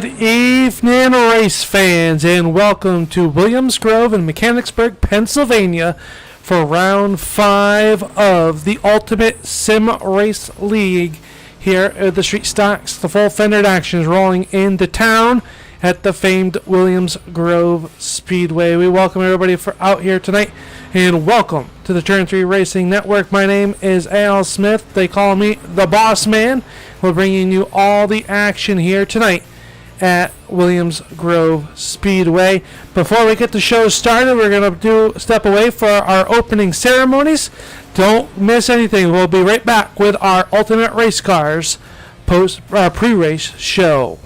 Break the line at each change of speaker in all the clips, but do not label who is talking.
Good evening, race fans, and welcome to Williamsgrove in Mechanicsburg, Pennsylvania for round 5 of the Ultimate Sim Race League here at the Street Stocks. The full fendered action is rolling into town at the famed Williamsgrove Speedway. We welcome everybody for out here tonight, and welcome to the Turn 3 Racing Network. My name is Al Smith. They call me the Boss Man. We're bringing you all the action here tonight at Williamsgrove Speedway. Before we get the show started, we're going to step away for our opening ceremonies. Don't miss anything. We'll be right back with our Ultimate Race Cars pre-race show.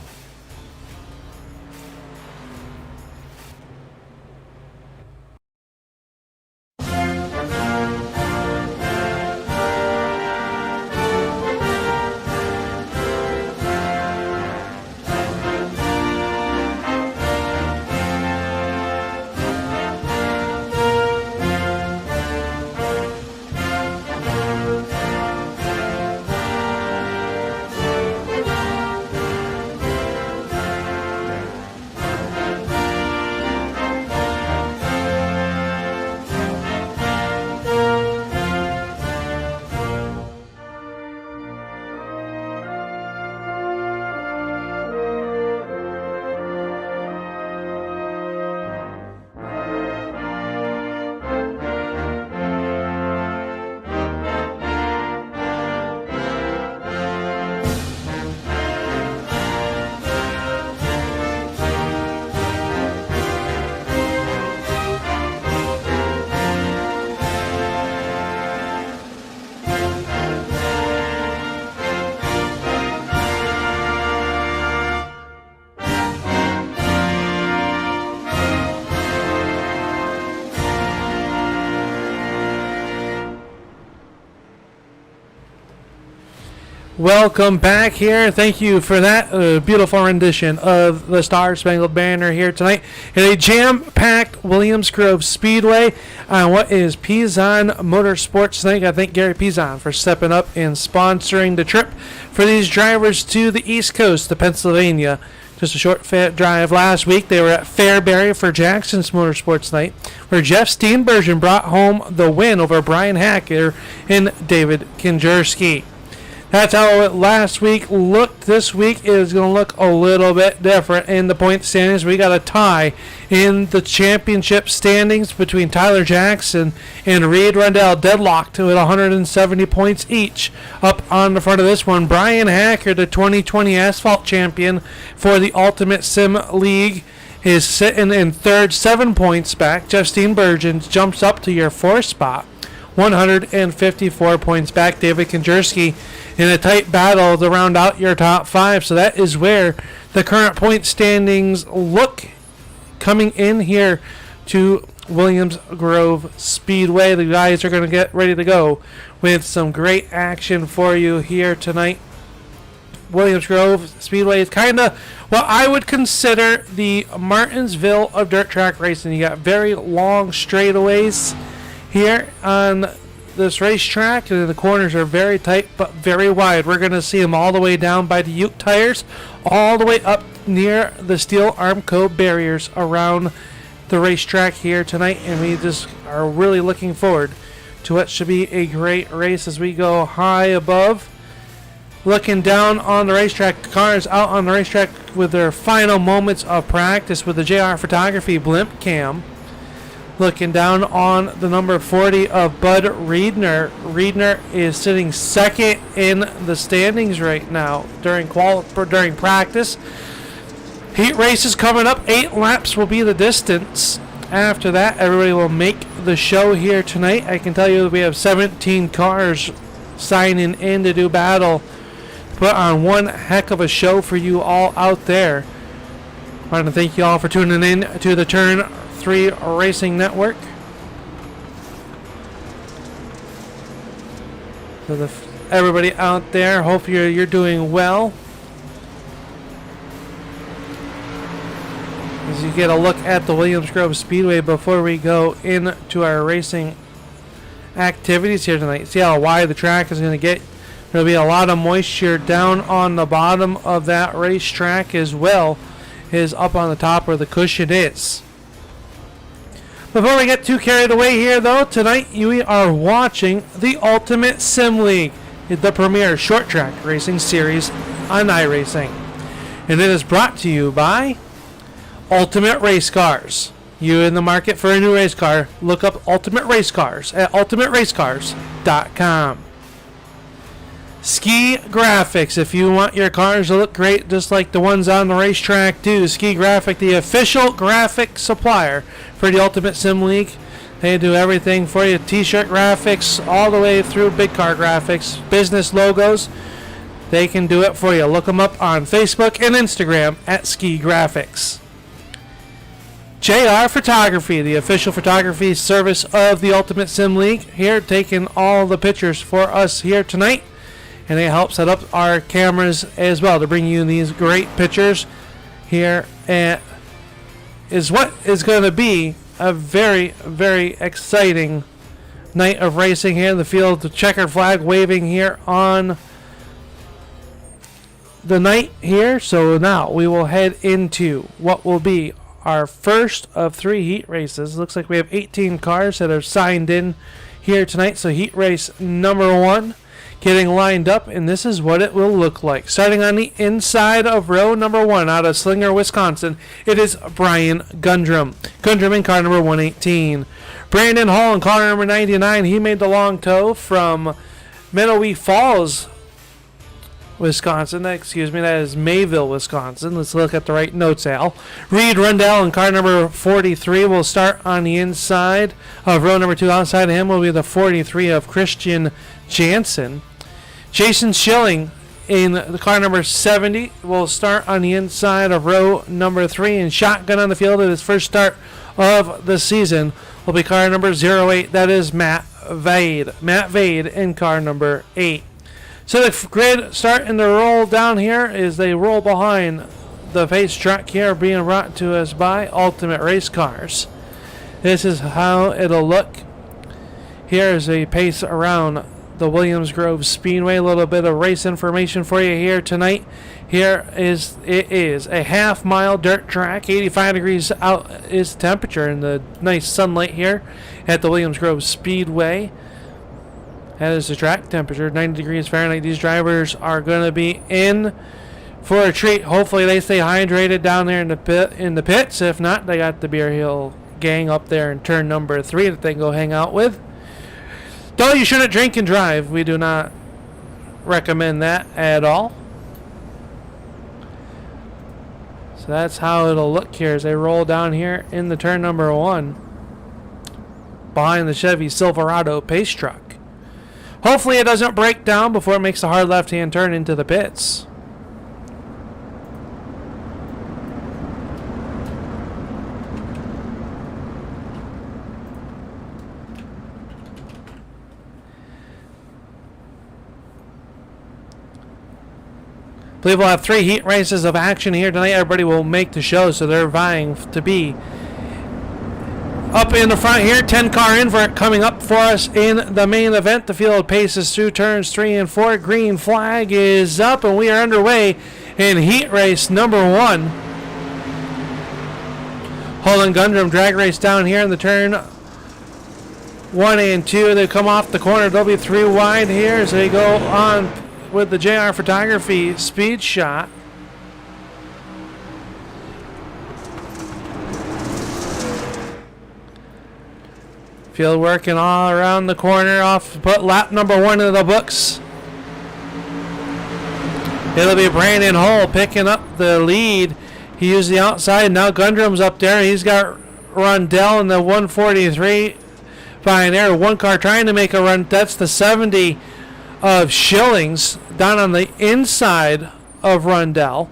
Welcome back here. Thank you for that beautiful rendition of the Star Spangled Banner here tonight in a jam-packed Williamsgrove Speedway on what is Pizon Motorsports tonight. I thank Gary Pizon for stepping up and sponsoring the trip for these drivers to the East Coast, to Pennsylvania. Just a short drive last week. They were at Fairbury for Jackson's Motorsports night, where Jeff Steenbergen brought home the win over Brian Hacker and David Kinjerski. That's how last week looked. This week is going to look a little bit different in the point standings. We got a tie in the championship standings between Tyler Jackson and Reed Rundell, deadlocked with 170 points each. Up on the front of this one, Brian Hacker, the 2020 Asphalt champion for the Ultimate Sim League, is sitting in third, 7 points back. Jeff Steenbergen jumps up to your fourth spot, 154 points back. David Kinjerski in a tight battle to round out your top 5. So that is where the current point standings look coming in here to Williamsgrove Speedway. The guys are going to get ready to go with some great action for you here tonight. Williamsgrove Speedway is kind of what I would consider the Martinsville of dirt track racing. You got very long straightaways here on this racetrack, and the corners are very tight but very wide. We're going to see them all the way down by the Ute tires, all the way up near the steel Armco barriers around the racetrack here tonight, and we just are really looking forward to what should be a great race as we go high above, looking down on the racetrack. Cars out on the racetrack with their final moments of practice with the JR Photography blimp cam. Looking down on the number 40 of Bud Riedner. Riedner is sitting second in the standings right now during practice. Heat race is coming up. 8 laps will be the distance. After that, everybody will make the show here tonight. I can tell you that we have 17 cars signing in to do battle. Put on one heck of a show for you all out there. I want to thank you all for tuning in to the Turn 3 Racing Network. So everybody out there, hope you're doing well. As you get a look at the Williamsgrove Speedway before we go into our racing activities here tonight. See how wide the track is going to get. There'll be a lot of moisture down on the bottom of that racetrack as well as up on the top where the cushion is. Before we get too carried away here, though, tonight we are watching the Ultimate Sim League, the premier short track racing series on iRacing. And it is brought to you by Ultimate Race Cars. You in the market for a new race car, look up Ultimate Race Cars at ultimateracecars.com. Ski Graphics. If you want your cars to look great just like the ones on the racetrack do, Ski Graphic, the official graphic supplier for the Ultimate Sim League. They do everything for you. T-shirt graphics all the way through big car graphics, business logos. They can do it for you. Look them up on Facebook and Instagram at Ski Graphics. JR Photography, the official photography service of the Ultimate Sim League, here taking all the pictures for us here tonight. And they help set up our cameras as well to bring you these great pictures here. And is what is going to be a very, very exciting night of racing here in the field. The checker flag waving here on the night here. So now we will head into what will be our first of 3 heat races. Looks like we have 18 cars that are signed in here tonight. So heat race number 1 getting lined up, and this is what it will look like. Starting on the inside of row number 1 out of Slinger, Wisconsin, it is Brian Gundrum. Gundrum in car number 118. Brandon Hall in car number 99. He made the long tow from Meadowee Falls, Wisconsin. That is Mayville, Wisconsin. Let's look at the right notes, Al. Reed Rundell in car number 43 will start on the inside of row number 2. Outside of him will be the 43 of Christian Jansen. Jason Schilling in the car number 70 will start on the inside of row number 3, and shotgun on the field at his first start of the season will be car number 08. That is Matt Vade. Matt Vade in car number 8. So the grid starting to roll down here as they roll behind the pace track here, being brought to us by Ultimate Race Cars. This is how it'll look. Here is a pace around the Williamsgrove Speedway. A little bit of race information for you here tonight. It is a half-mile dirt track. 85 degrees out is temperature in the nice sunlight here at the Williamsgrove Speedway. That is the track temperature, 90 degrees Fahrenheit. These drivers are going to be in for a treat. Hopefully they stay hydrated down there in the pits. If not, they got the Beer Hill gang up there in turn number 3 that they can go hang out with. Though you shouldn't drink and drive. We do not recommend that at all. So that's how it'll look here as they roll down here in the turn number 1 behind the Chevy Silverado pace truck. Hopefully it doesn't break down before it makes a hard left-hand turn into the pits. I believe we'll have 3 heat races of action here tonight. Everybody will make the show, so they're vying to be up in the front here. 10-car invert coming up for us in the main event. The field paces through turns 3 and 4. Green flag is up, and we are underway in heat race number 1. Holland Gundrum drag race down here in the turn 1 and 2. They come off the corner. They'll be 3 wide here as they go on with the JR Photography speed shot. Field working all around the corner off, put lap number 1 in the books. It'll be Brandon Hull picking up the lead. He used the outside. Now Gundrum's up there. He's got Rundell in the 143 Pioneer. 1 car trying to make a run. That's the 70 of Schillings down on the inside of Rundell.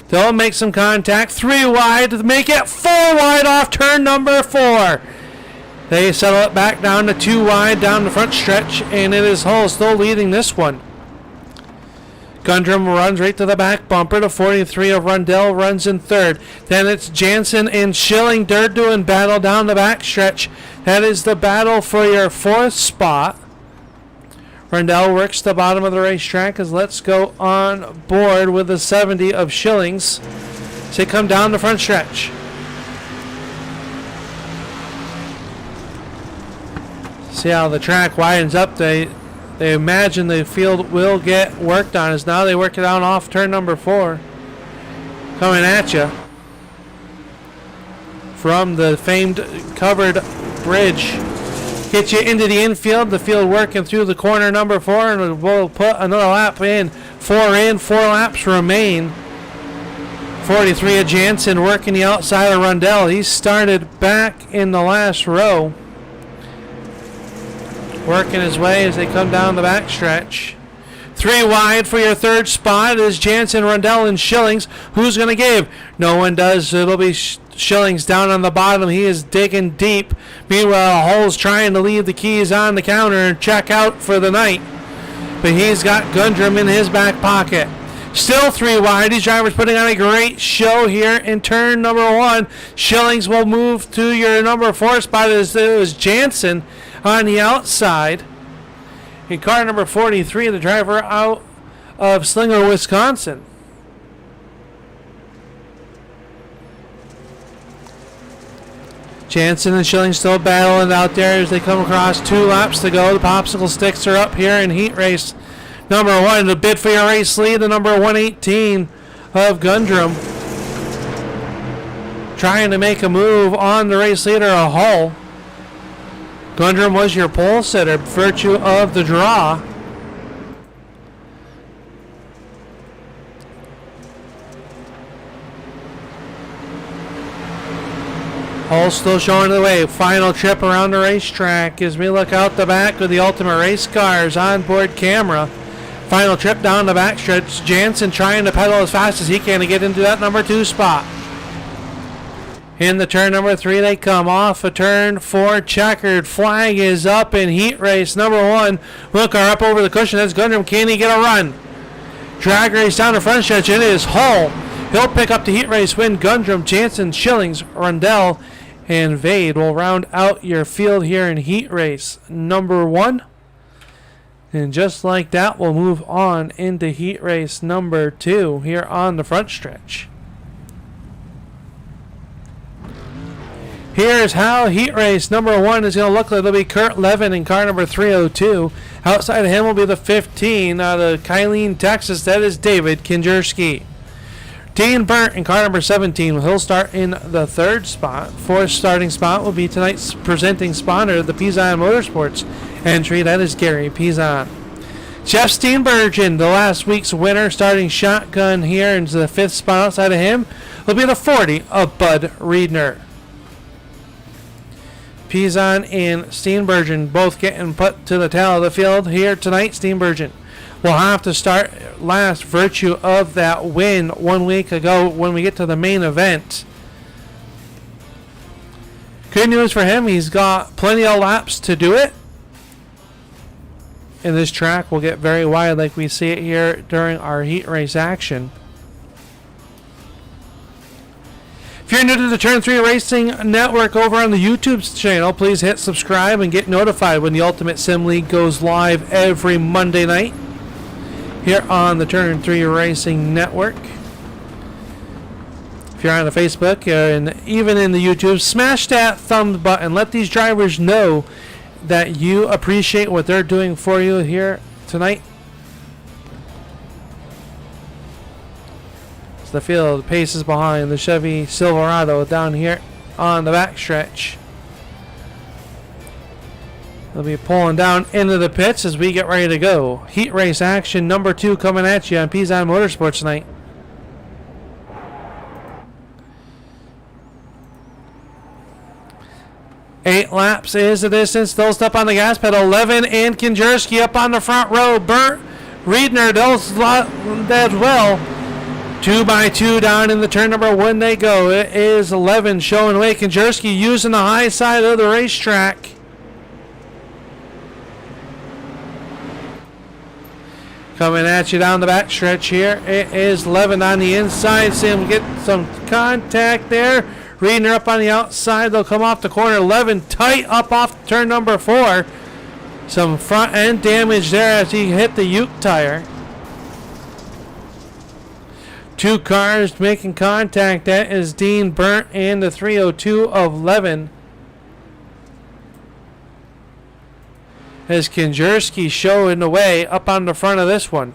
They'll make some contact. 3 wide to make it 4 wide off turn number 4. They settle it back down to 2 wide down the front stretch, and it is Hull still leading this one. Gundrum runs right to the back bumper. The 43 of Rundell runs in 3rd. Then it's Jansen and Schilling. They're doing battle down the back stretch. That is the battle for your 4th spot. Rundell works the bottom of the racetrack as Let's Go on board with the 70 of Shillings. So they come down the front stretch. See how the track widens up. They imagine the field will get worked on as now they work it out off turn number 4. Coming at you from the famed covered bridge. Get you into the infield. The field working through the corner number 4, and we'll put another lap in. 4 laps remain. 43 of Jansen working the outside of Rundell. He started back in the last row. Working his way as they come down the backstretch. 3 wide for your third spot is Jansen, Rundell, and Shillings. Who's going to give? No one does. It'll be Shillings down on the bottom. He is digging deep. Meanwhile, Hull's trying to leave the keys on the counter and check out for the night. But he's got Gundrum in his back pocket. Still 3 wide. These drivers putting on a great show here in turn number 1. Shillings will move to your number 4 spot as it was Jansen on the outside. In car number 43, the driver out of Slinger, Wisconsin. Jansen and Shillings still battling out there as they come across 2 laps to go. The popsicle sticks are up here in heat race number 1. The bid for your race lead, the number 118 of Gundrum. Trying to make a move on the race leader of Hull. Gundrum was your pole sitter, virtue of the draw. Hull still showing the way. Final trip around the racetrack as we look out the back with the Ultimate Race Cars onboard camera. Final trip down the backstretch. Jansen trying to pedal as fast as he can to get into that number 2 spot. In the turn number 3 they come off a turn 4. Checkered flag is up in heat race number 1. Wilcar up over the cushion. That's Gundrum. Can he get a run? Drag race down the front stretch. It is Hull. He'll pick up the heat race win. Gundrum, Jansen, Shillings, Rundell, and Vade will round out your field here in heat race number 1. And just like that, we'll move on into heat race number 2 here on the front stretch. Here's how heat race number 1 is going to look like. It'll be Kurt Levin in car number 302. Outside of him will be the 15 out of Kylene, Texas. That is David Kinjerski. Dean Burnt in car number 17. He'll start in the 3rd spot. 4th starting spot will be tonight's presenting sponsor, the Pizon Motorsports entry. That is Gary Pizon. Jeff Steenbergen, the last week's winner, starting shotgun here into the 5th spot. Outside of him will be the 40 of Bud Riedner. Pizon and Steenbergen both getting put to the tail of the field here tonight. Steenbergen will have to start last, virtue of that win 1 week ago when we get to the main event. Good news for him, he's got plenty of laps to do it. And this track will get very wide like we see it here during our heat race action. If you're new to the Turn 3 Racing Network over on the YouTube channel, please hit subscribe and get notified when the Ultimate Sim League goes live every Monday night here on the Turn 3 Racing Network. If you're on the Facebook and even in the YouTube, smash that thumbs button. Let these drivers know that you appreciate what they're doing for you here tonight. The field paces behind the Chevy Silverado down here on the backstretch. They'll be pulling down into the pits as we get ready to go. Heat race action number 2 coming at you on Pizon Motorsports tonight. Eight laps is the distance. They'll step on the gas pedal. Levin and Kinjerski up on the front row. Burt Riedner, they'll slot that well. 2x2 down in the turn number 1 they go. It is 11 showing away. Kinjerski using the high side of the racetrack. Coming at you down the backstretch here. It is Levin on the inside. See him get some contact there. Riedner up on the outside. They'll come off the corner. Levin tight up off turn number 4. Some front end damage there as he hit the Uke tire. Two cars making contact. That is Dean Burnt and the 302 of Levin. As Kinjerski showing the way up on the front of this one.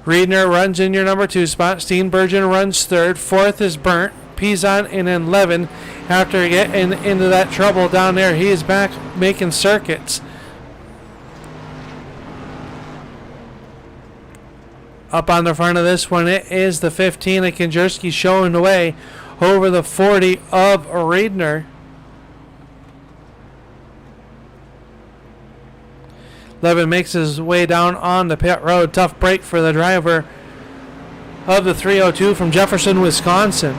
Riedner runs in your number 2 spot. Steenbergen runs third. Fourth is Burnt. Pizon and then Levin. After getting into that trouble down there, he is back making circuits. Up on the front of this one, it is the 15 of Kinjerski showing the way over the 40 of Riedner. Levin makes his way down on the pit road. Tough break for the driver of the 302 from Jefferson, Wisconsin.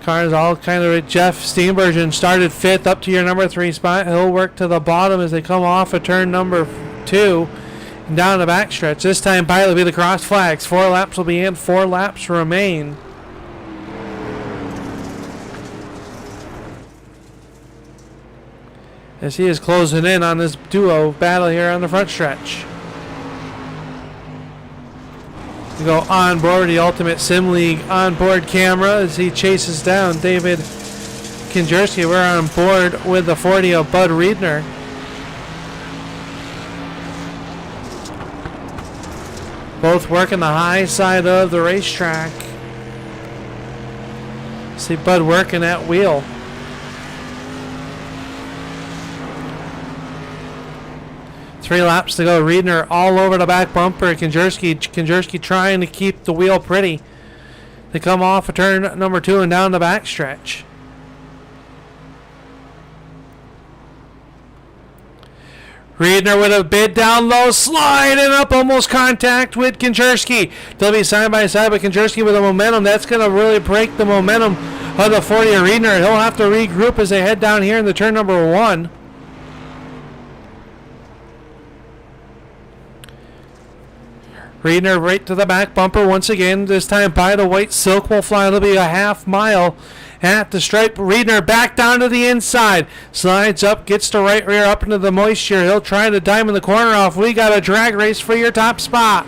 Cars all kind of. Jeff Steenbergen started 5th up to your number 3 spot. He'll work to the bottom as they come off of turn number 2 and down the backstretch. This time by will be the cross flags. 4 laps will be in, 4 laps remain. As he is closing in on this duo battle here on the front stretch. We go on board the Ultimate Sim League onboard camera as he chases down David Kinjerski. We're on board with the 40 of Bud Riedner. Both working the high side of the racetrack. See Bud working that wheel. Three laps to go. Riedner all over the back bumper. Kinjerski trying to keep the wheel pretty. They come off of turn number 2 and down the backstretch. Riedner with a bid down low, sliding up, almost contact with Kinjerski. They'll be side by side, but Kinjerski with the momentum. That's going to really break the momentum of the 40 of Riedner. He'll have to regroup as they head down here in the turn number 1. Riedner right to the back bumper once again. This time by the white silk will fly. It'll be a half mile at the stripe. Riedner back down to the inside. Slides up, gets the right rear up into the moisture. He'll try to diamond the corner off. We got a drag race for your top spot.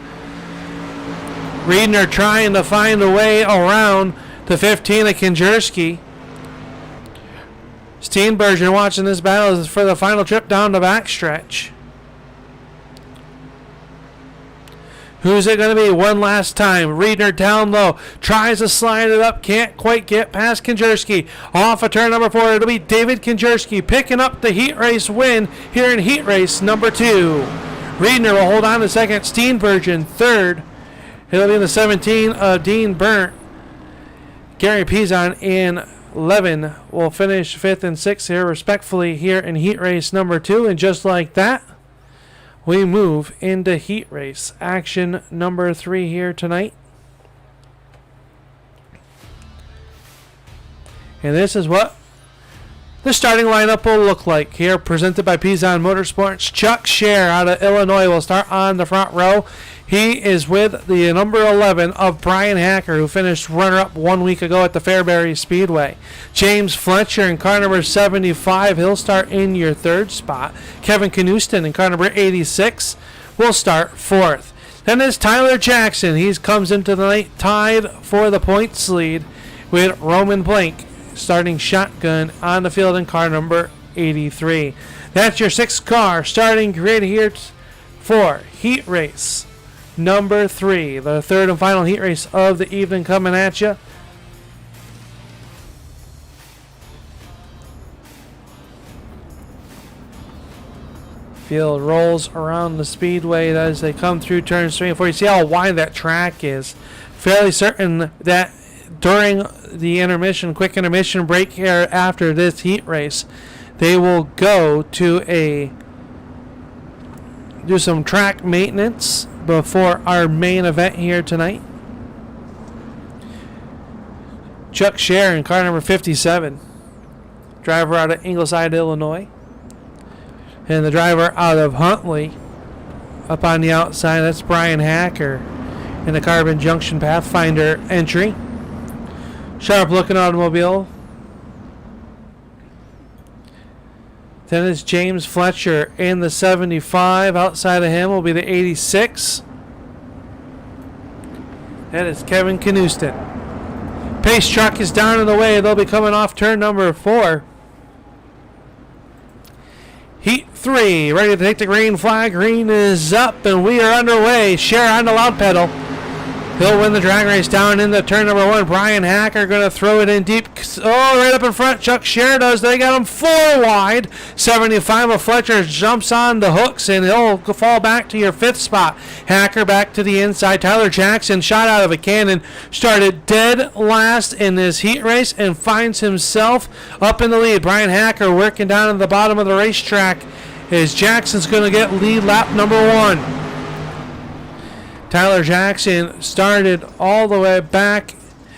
Riedner trying to find a way around the 15 of Kinjerski. Steenbergen watching this battle for the final trip down the backstretch. Who's it going to be? One last time. Riedner down low. Tries to slide it up. Can't quite get past Kinjerski. Off of turn number 4. It'll be David Kinjerski picking up the heat race win here in heat race number 2. Riedner will hold on to second. Steenbergen third. It'll be the 17 of Dean Burnt. Gary Pizon and Levin will finish 5th and 6th here respectfully here in heat race number 2. And just like that, we move into heat race action number 3 here tonight. And this is what the starting lineup will look like here, presented by Pizon Motorsports. Chuck Scher out of Illinois will start on the front row. He is with the number 11 of Brian Hacker, who finished runner-up 1 week ago at the Fairbury Speedway. James Fletcher in car number 75. He'll start in your 3rd spot. Kevin Knuston in car number 86 will start 4th. Then there's Tyler Jackson. He comes into the night tied for the points lead with Roman Blank starting shotgun on the field in car number 83. That's your 6th car starting grid here for heat race number 3, the 3rd and final heat race of the evening coming at you. Field rolls around the speedway as they come through turns 3 and 4. You see how wide that track is. Fairly certain that during the intermission, quick intermission break here after this heat race, they will go to do some track maintenance before our main event here tonight. Chuck Scher in car number 57, driver out of Ingleside, Illinois. And the driver out of Huntley up on the outside, that's Brian Hacker in the Carbon Junction Pathfinder entry. Sharp looking automobile. Then it's James Fletcher in the 75. Outside of him will be the 86. That is Kevin Knuston. Pace truck is down in the way. They'll be coming off turn number 4. Heat 3, ready to take the green flag. Green is up, and we are underway. Cher on the loud pedal. He'll win the drag race down into turn number 1. Brian Hacker going to throw it in deep. Oh, right up in front. Chuck Cher does. They got him 4 wide. 75 of Fletcher jumps on the hooks, and he'll fall back to your 5th spot. Hacker back to the inside. Tyler Jackson, shot out of a cannon, started dead last in this heat race and finds himself up in the lead. Brian Hacker working down at the bottom of the racetrack as Jackson's going to get lead lap number 1. Tyler Jackson started all the way back.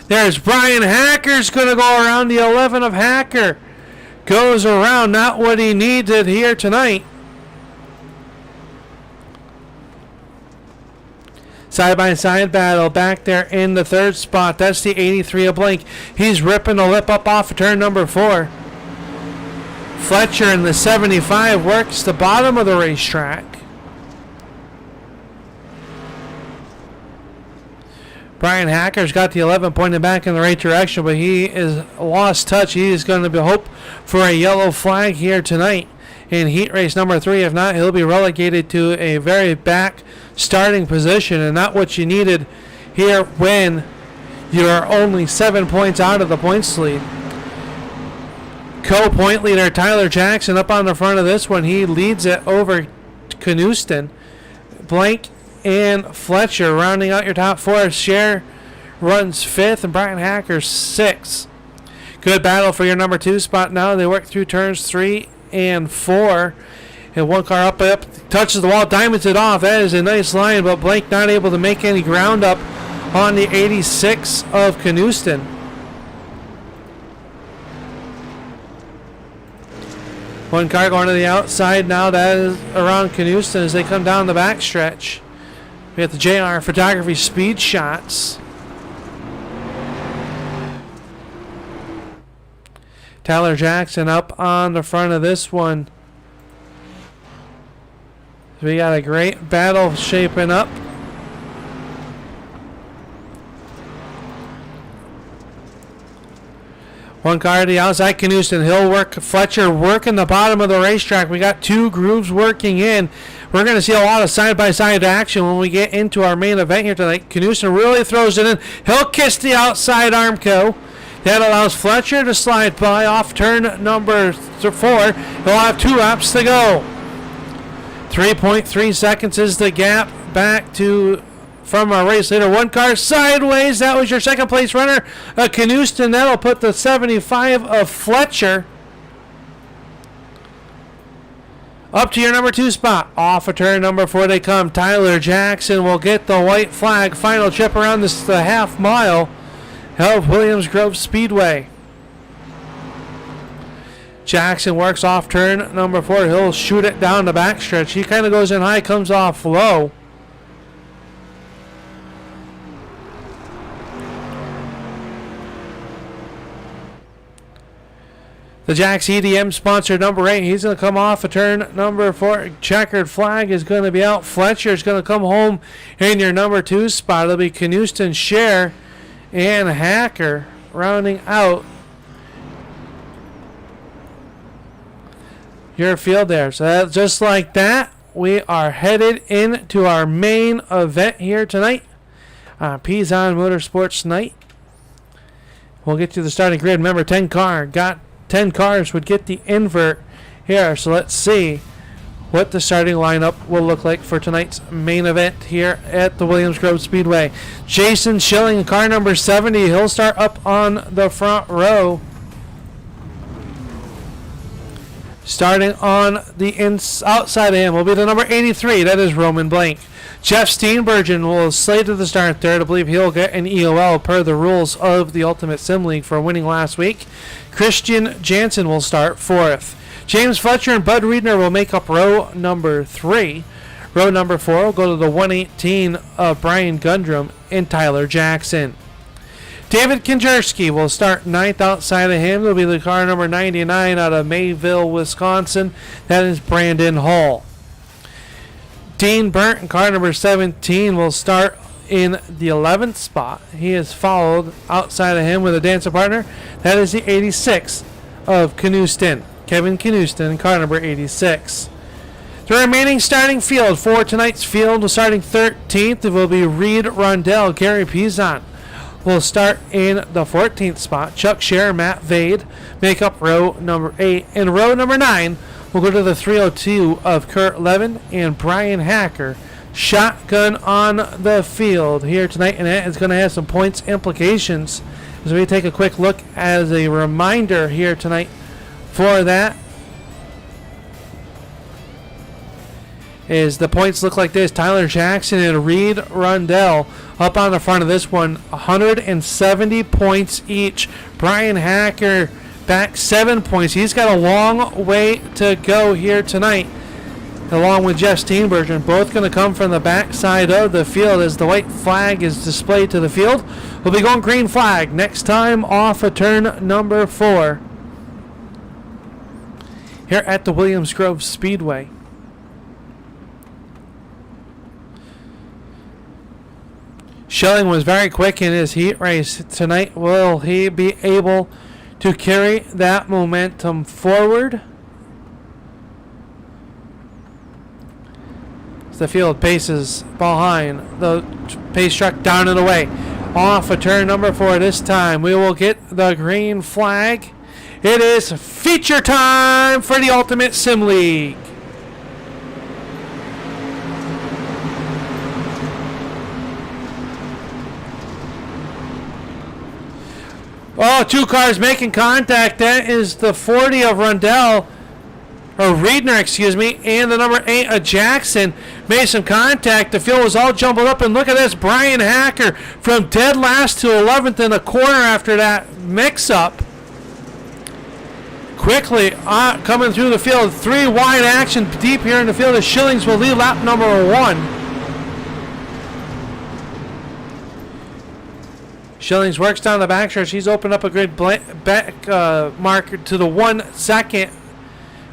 There's Brian Hacker's going to go around the 11 of Hacker. Goes around, not what he needed here tonight. Side-by-side battle back there in the 3rd spot. That's the 83 of Blank. He's ripping the lip up off of turn number 4. Fletcher in the 75 works the bottom of the racetrack. Brian Hacker's got the 11 pointed back in the right direction, but he is lost touch. He is going to be hope for a yellow flag here tonight in heat race number 3. If not, he'll be relegated to a very back starting position, and not what you needed here when you're only 7 points out of the points lead. Co-point leader Tyler Jackson up on the front of this one. He leads it over Knuston. Blank and Fletcher rounding out your top 4. Cher runs 5th and Brian Hacker 6th. Good battle for your number 2 spot now. They work through turns 3 and 4. And one car up, touches the wall, diamonds it off. That is a nice line, but Blake not able to make any ground up on the 86 of Knuston. One car going to the outside now. That is around Knuston as they come down the backstretch. We have the JR Photography Speed Shots. Tyler Jackson up on the front of this one. We got a great battle shaping up. One car to the outside, Knuston. He'll work Fletcher working the bottom of the racetrack. We got 2 grooves working in. We're going to see a lot of side-by-side action when we get into our main event here tonight. Knuston really throws it in. He'll kiss the outside Armco. That allows Fletcher to slide by off turn number 4. He'll have 2 laps to go. 3.3 seconds is the gap back to from our race leader. One car sideways. That was your second place runner, Knuston. That'll put the 75 of Fletcher up to your number 2 spot. Off of turn number 4 they come. Tyler Jackson will get the white flag. Final trip around the half mile of Williamsgrove Speedway. Jackson works off turn number 4. He'll shoot it down the backstretch. He kind of goes in high, comes off low. The Jack's EDM sponsor number 8. He's going to come off of turn number 4. Checkered flag is going to be out. Fletcher is going to come home in your number 2 spot. It'll be Knuston, Cher, and Hacker rounding out your field there. So just like that, we are headed into our main event here tonight. Pizon Motorsports night. We'll get to the starting grid. Remember, 10 cars would get the invert here. So let's see what the starting lineup will look like for tonight's main event here at the Williamsgrove Speedway. Jason Schilling, car number 70. He'll start up on the front row. Starting on the outside of him will be the number 83. That is Roman Blank. Jeff Steenbergen will slide to the start there. I believe he'll get an EOL per the rules of the Ultimate Sim League for winning last week. Christian Jansen will start 4th. James Fletcher and Bud Riedner will make up row number 3. Row number 4 will go to the 118 of Brian Gundrum and Tyler Jackson. David Kinjerski will start ninth. Outside of him will be the car number 99 out of Mayville, Wisconsin. That is Brandon Hall. Dean Burnt, car number 17, will start in the 11th spot. He is followed outside of him with a dancing partner. That is the 86 of Knuston. Kevin Knuston, car number 86. The remaining starting field for tonight's field, starting 13th, it will be Reed Rundell. Gary Pizon will start in the 14th spot. Chuck Scher, Matt Vade make up row number 8. And row number 9 will go to the 302 of Kurt Levin and Brian Hacker. Shotgun on the field here tonight, and that is going to have some points implications as we take a quick look as a reminder here tonight for that. Is the points look like this: Tyler Jackson and Reed Rundell up on the front of this one, 170 points each. Brian Hacker back 7 points. He's got a long way to go here tonight, along with Jeff Steenbergen. Both going to come from the back side of the field as the white flag is displayed to the field. We'll be going green flag next time off of turn number 4 here at the Williamsgrove Speedway. Schilling was very quick in his heat race tonight. Will he be able to carry that momentum forward? The field paces behind the pace truck down and away. Off of turn number 4 this time. We will get the green flag. It is feature time for the Ultimate Sim League. Oh, 2 cars making contact. That is the 40 of Rundell, or Reedner, excuse me, and the number 8 of Jackson made some contact. The field was all jumbled up, and look at this. Brian Hacker from dead last to 11th in the corner after that mix-up. Quickly coming through the field. 3 wide action deep here in the field. The Schillings will lead lap number 1. Schillings works down the backstretch. He's opened up a good back marker to the 1 second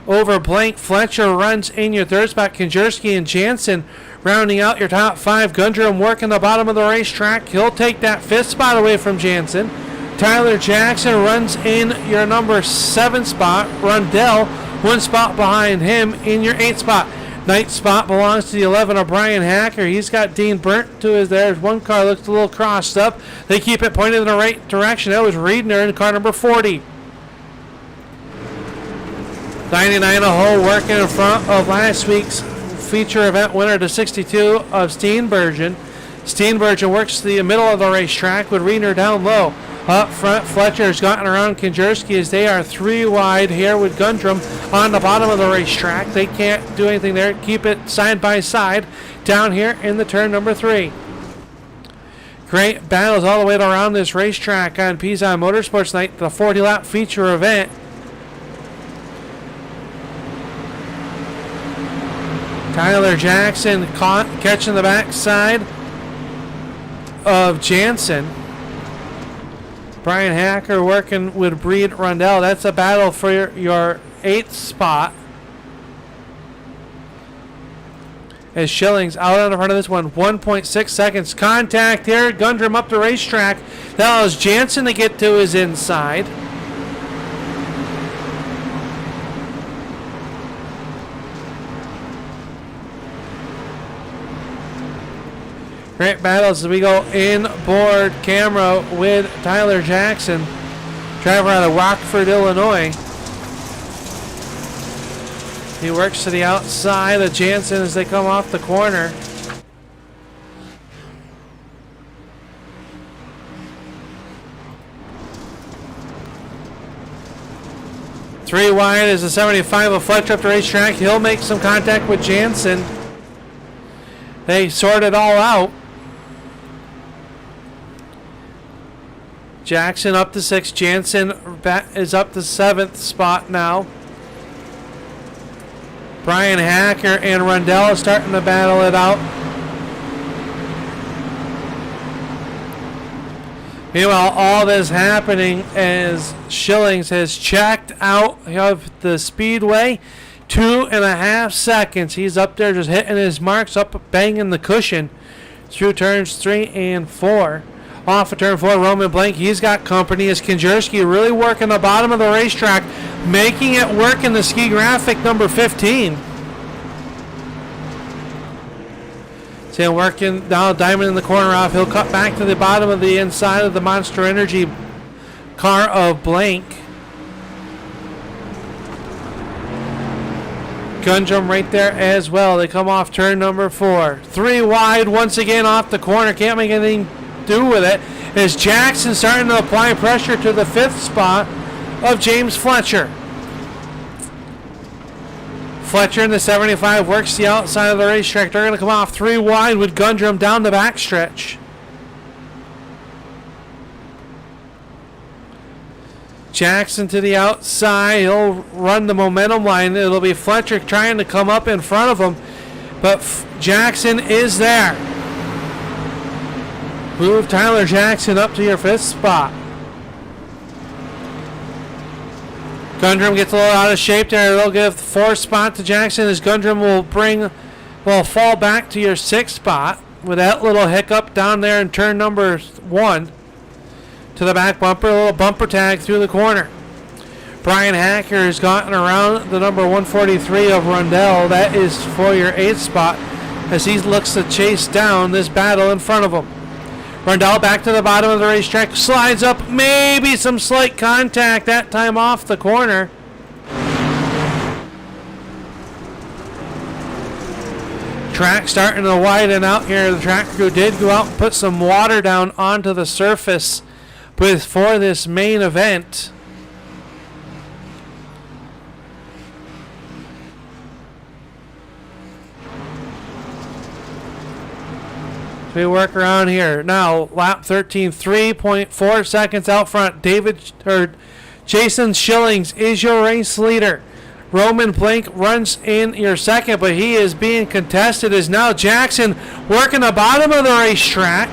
over Blank. Fletcher runs in your third spot. Kinjerski and Jansen rounding out your top 5. Gundrum working the bottom of the racetrack. He'll take that 5th spot away from Jansen. Tyler Jackson runs in your number 7 spot. Rundell 1 spot behind him in your 8th spot. 9th spot belongs to the 11 of Brian Hacker. He's got Dean Burnt to his there. One car looks a little crossed up. They keep it pointed in the right direction. That was Reedner in car number 40. 99 a hole working in front of last week's feature event winner, the 62 of Steenbergen. Steenbergen works the middle of the racetrack with Reedner down low. Up front, Fletcher's gotten around Kinjerski as they are 3 wide here with Gundrum on the bottom of the racetrack. They can't do anything there. Keep it side by side down here in the turn number 3. Great battles all the way around this racetrack on Pizon Motorsports Night, the 40-lap feature event. Tyler Jackson caught catching the backside of Jansen. Brian Hacker working with Reed Rundell. That's a battle for your 8th spot. As Schillings out on the front of this one, 1.6 seconds. Contact here. Gundrum up the racetrack. That allows Jansen to get to his inside. Great battles as we go inboard camera with Tyler Jackson, driver out of Rockford, Illinois. He works to the outside of Jansen as they come off the corner. Three wide is the 75 of Fletcher up the racetrack. He'll make some contact with Jansen. They sort it all out. Jackson up to 6th. Jansen is up to 7th spot now. Brian Hacker and Rundell are starting to battle it out. Meanwhile, all this happening as Schillings has checked out of the speedway. 2.5 seconds. He's up there just hitting his marks, up banging the cushion through turns 3 and 4. Off of turn 4, Roman Blank, he's got company as Konjerski really working the bottom of the racetrack, making it work in the ski graphic number 15. See him working now, Diamond in the corner off. He'll cut back to the bottom of the inside of the Monster Energy car of Blank. Gundrum right there as well. They come off turn number 4. 3 wide once again off the corner. Can't make anything do with it. Is Jackson starting to apply pressure to the 5th spot of James Fletcher. Fletcher in the 75 works the outside of the racetrack. They're going to come off 3 wide with Gundrum down the backstretch. Jackson to the outside. He'll run the momentum line. It'll be Fletcher trying to come up in front of him, but Jackson is there. Move Tyler Jackson up to your 5th spot. Gundrum gets a little out of shape there. They'll give the 4th spot to Jackson as Gundrum will fall back to your 6th spot with that little hiccup down there in turn number 1. To the back bumper, a little bumper tag through the corner. Brian Hacker has gotten around the number 143 of Rundell. That is for your 8th spot as he looks to chase down this battle in front of him. Rundell back to the bottom of the racetrack, slides up, maybe some slight contact, that time off the corner. Track starting to widen out here. The track crew did go out and put some water down onto the surface for this main event. We work around here. Now, lap 13, 3.4 seconds out front. Jason Schillings is your race leader. Roman Blank runs in your second, but he is being contested as now Jackson working the bottom of the racetrack.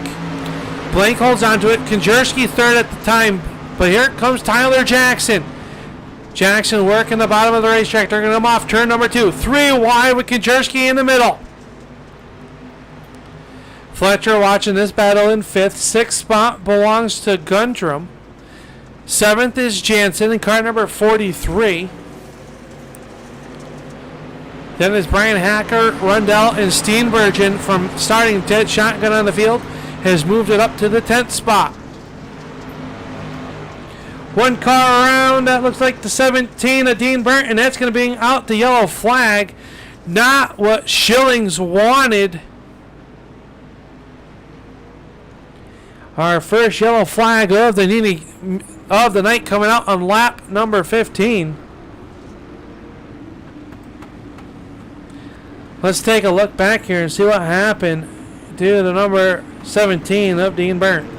Blank holds on to it. Konjerski 3rd at the time, but here comes Tyler Jackson. Jackson working the bottom of the racetrack. They're going to come off turn number 2. 3 wide with Konjerski in the middle. Fletcher watching this battle in 5th. 6th spot belongs to Gundrum. 7th is Jansen in car number 43. Then is Brian Hacker, Rundell, and Steenbergen from starting dead shotgun on the field has moved it up to the 10th spot. 1 car around. That looks like the 17 of Dean Burnt, and that's going to bring out the yellow flag. Not what Schillings wanted. Our first yellow flag of the night coming out on lap number 15. Let's take a look back here and see what happened to the number 17 of Dean Burnt.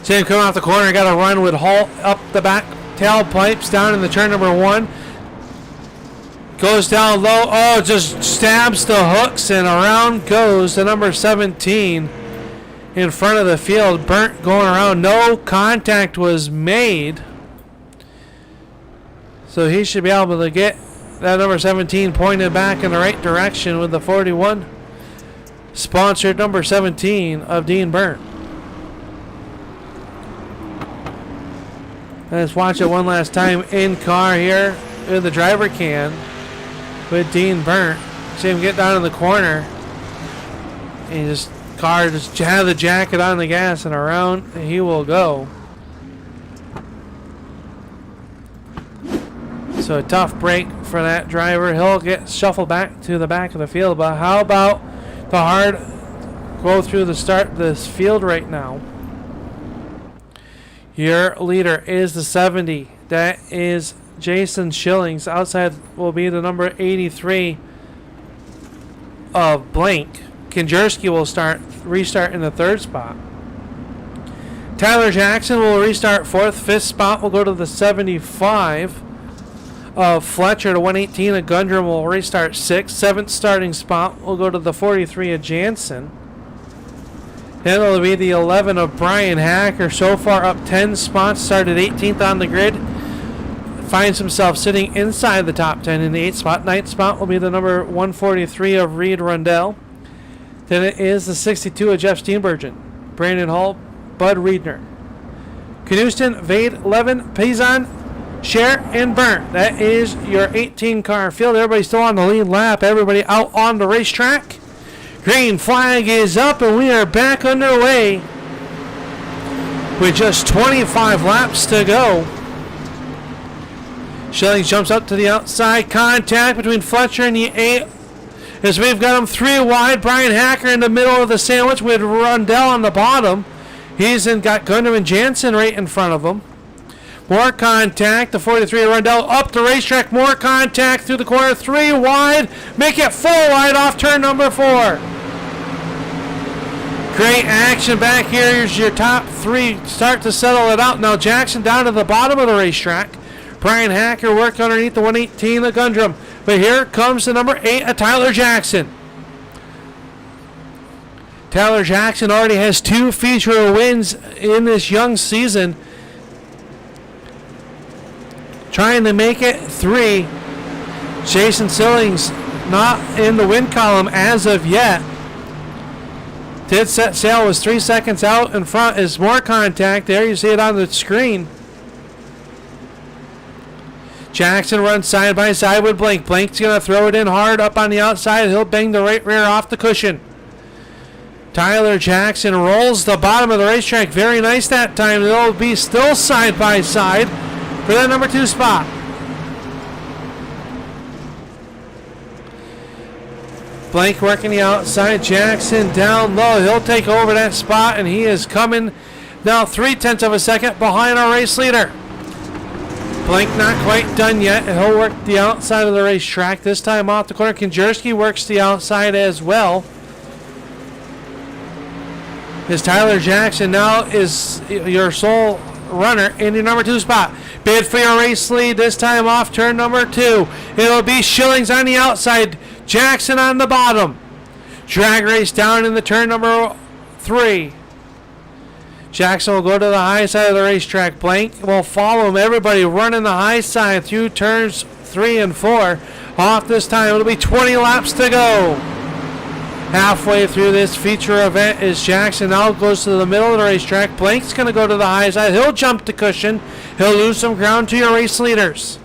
See him coming off the corner. Got to run with Hall up the back tailpipes down in the turn number 1. Goes down low. Oh, just stabs the hooks and around goes the number 17. In front of the field, Burnt going around. No contact was made. So he should be able to get that number 17 pointed back in the right direction with the 41. Sponsored number 17 of Dean Burnt. Let's watch it one last time in car here in the driver can with Dean Burnt. See him get down in the corner. And just car just have the jacket on the gas and around he will go. So a tough break for that driver. He'll get shuffled back to the back of the field. But how about the hard go through the start of this field right now? Your leader is the 70. That is Jason Schillings. Outside will be the number 83 of Blank. Konjerski will restart in the 3rd spot. Tyler Jackson will restart 4th. 5th spot will go to the 75 of Fletcher. The 118 of Gundrum will restart 6th. 7th starting spot will go to the 43 of Jansen. Then it'll be the 11 of Brian Hacker. So far up 10 spots. Started 18th on the grid. Finds himself sitting inside the top 10 in the 8th spot. 9th spot will be the number 143 of Reed Rundell. Then it is the 62 of Jeff Steenbergen. Brandon Hall, Bud Reedner. Knudsen, Vade, Levin, Pizon, Scher, and Burnt. That is your 18-car field. Everybody still on the lead lap. Everybody out on the racetrack. Green flag is up, and we are back underway with just 25 laps to go. Schillings jumps up to the outside. Contact between Fletcher and the 8. As we've got him 3 wide. Brian Hacker in the middle of the sandwich with Rundell on the bottom. He's got Gunnar and Jansen right in front of him. More contact. The 43 of Rundell up the racetrack. More contact through the corner. 3 wide. Make it 4 wide off turn number 4. Great action back here. Here's your top 3. Start to settle it out. Now Jackson down to the bottom of the racetrack. Brian Hacker worked underneath the 118 of Gundrum. But here comes the number 8 of Tyler Jackson. Tyler Jackson already has 2 feature wins in this young season. Trying to make it 3. Jason Sillings not in the win column as of yet. Did set sail, was 3 seconds out in front. Is more contact there. You see it on the screen. Jackson runs side by side with Blank. Blank's going to throw it in hard up on the outside. He'll bang the right rear off the cushion. Tyler Jackson rolls the bottom of the racetrack. Very nice that time. They'll be still side by side for that number 2 spot. Blank working the outside. Jackson down low. He'll take over that spot, and he is coming now 0.3 of a second behind our race leader. Blank not quite done yet. He'll work the outside of the racetrack. This time off the corner. Konjerski works the outside as well. As Tyler Jackson now is your sole runner in your number 2 spot. Bid for your race lead. This time off turn number 2. It'll be Schillings on the outside. Jackson on the bottom. Drag race down in the turn number 3. Jackson will go to the high side of the racetrack. Blank will follow him. Everybody running the high side through turns 3 and 4. Off this time. It'll be 20 laps to go. Halfway through this feature event is Jackson. Now goes to the middle of the racetrack. Blank's going to go to the high side. He'll jump the cushion. He'll lose some ground to your race leaders.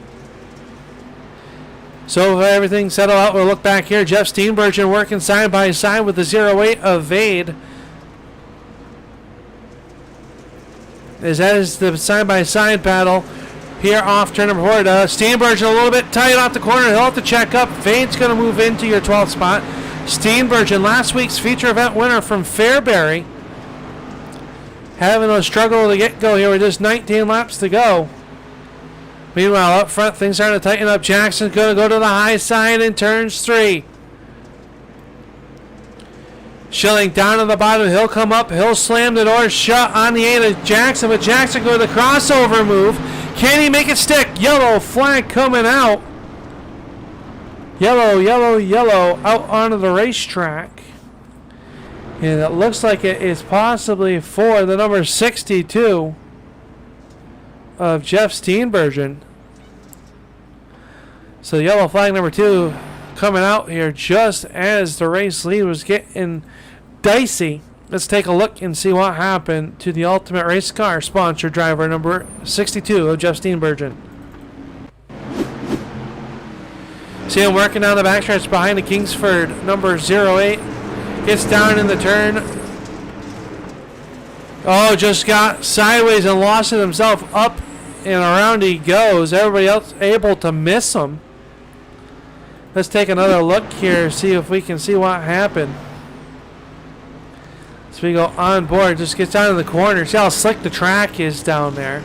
So if everything's settled out, we'll look back here. Jeff Steenbergen working side by side with the 08 of Vade. As that is the side-by-side battle here off turn number 4. Steenbergen a little bit tight off the corner. He'll have to check up. Vade's going to move into your 12th spot. Steenbergen, last week's feature event winner from Fairbury, having a struggle to get go here with just 19 laps to go. Meanwhile, up front, things starting to tighten up. Jackson's going to go to the high side in turns 3. Schilling down to the bottom. He'll come up. He'll slam the door shut on the 8 of Jackson. But Jackson going to the crossover move. Can he make it stick? Yellow flag coming out. Yellow, yellow, yellow out onto the racetrack. And it looks like it is possibly for the number 62 of Jeff Steenbergen. So yellow flag number 2 coming out here just as the race lead was getting dicey. Let's take a look and see what happened to the Ultimate Race Car sponsor driver number 62 of Jeff Steenbergen. See him working down the backstretch behind the Kingsford number 08. Gets down in the turn. Oh, just got sideways and lost it himself. Up and around he goes. Everybody else able to miss him. Let's take another look here, see if we can see what happened. So we go on board, just gets down in the corner. See how slick the track is down there.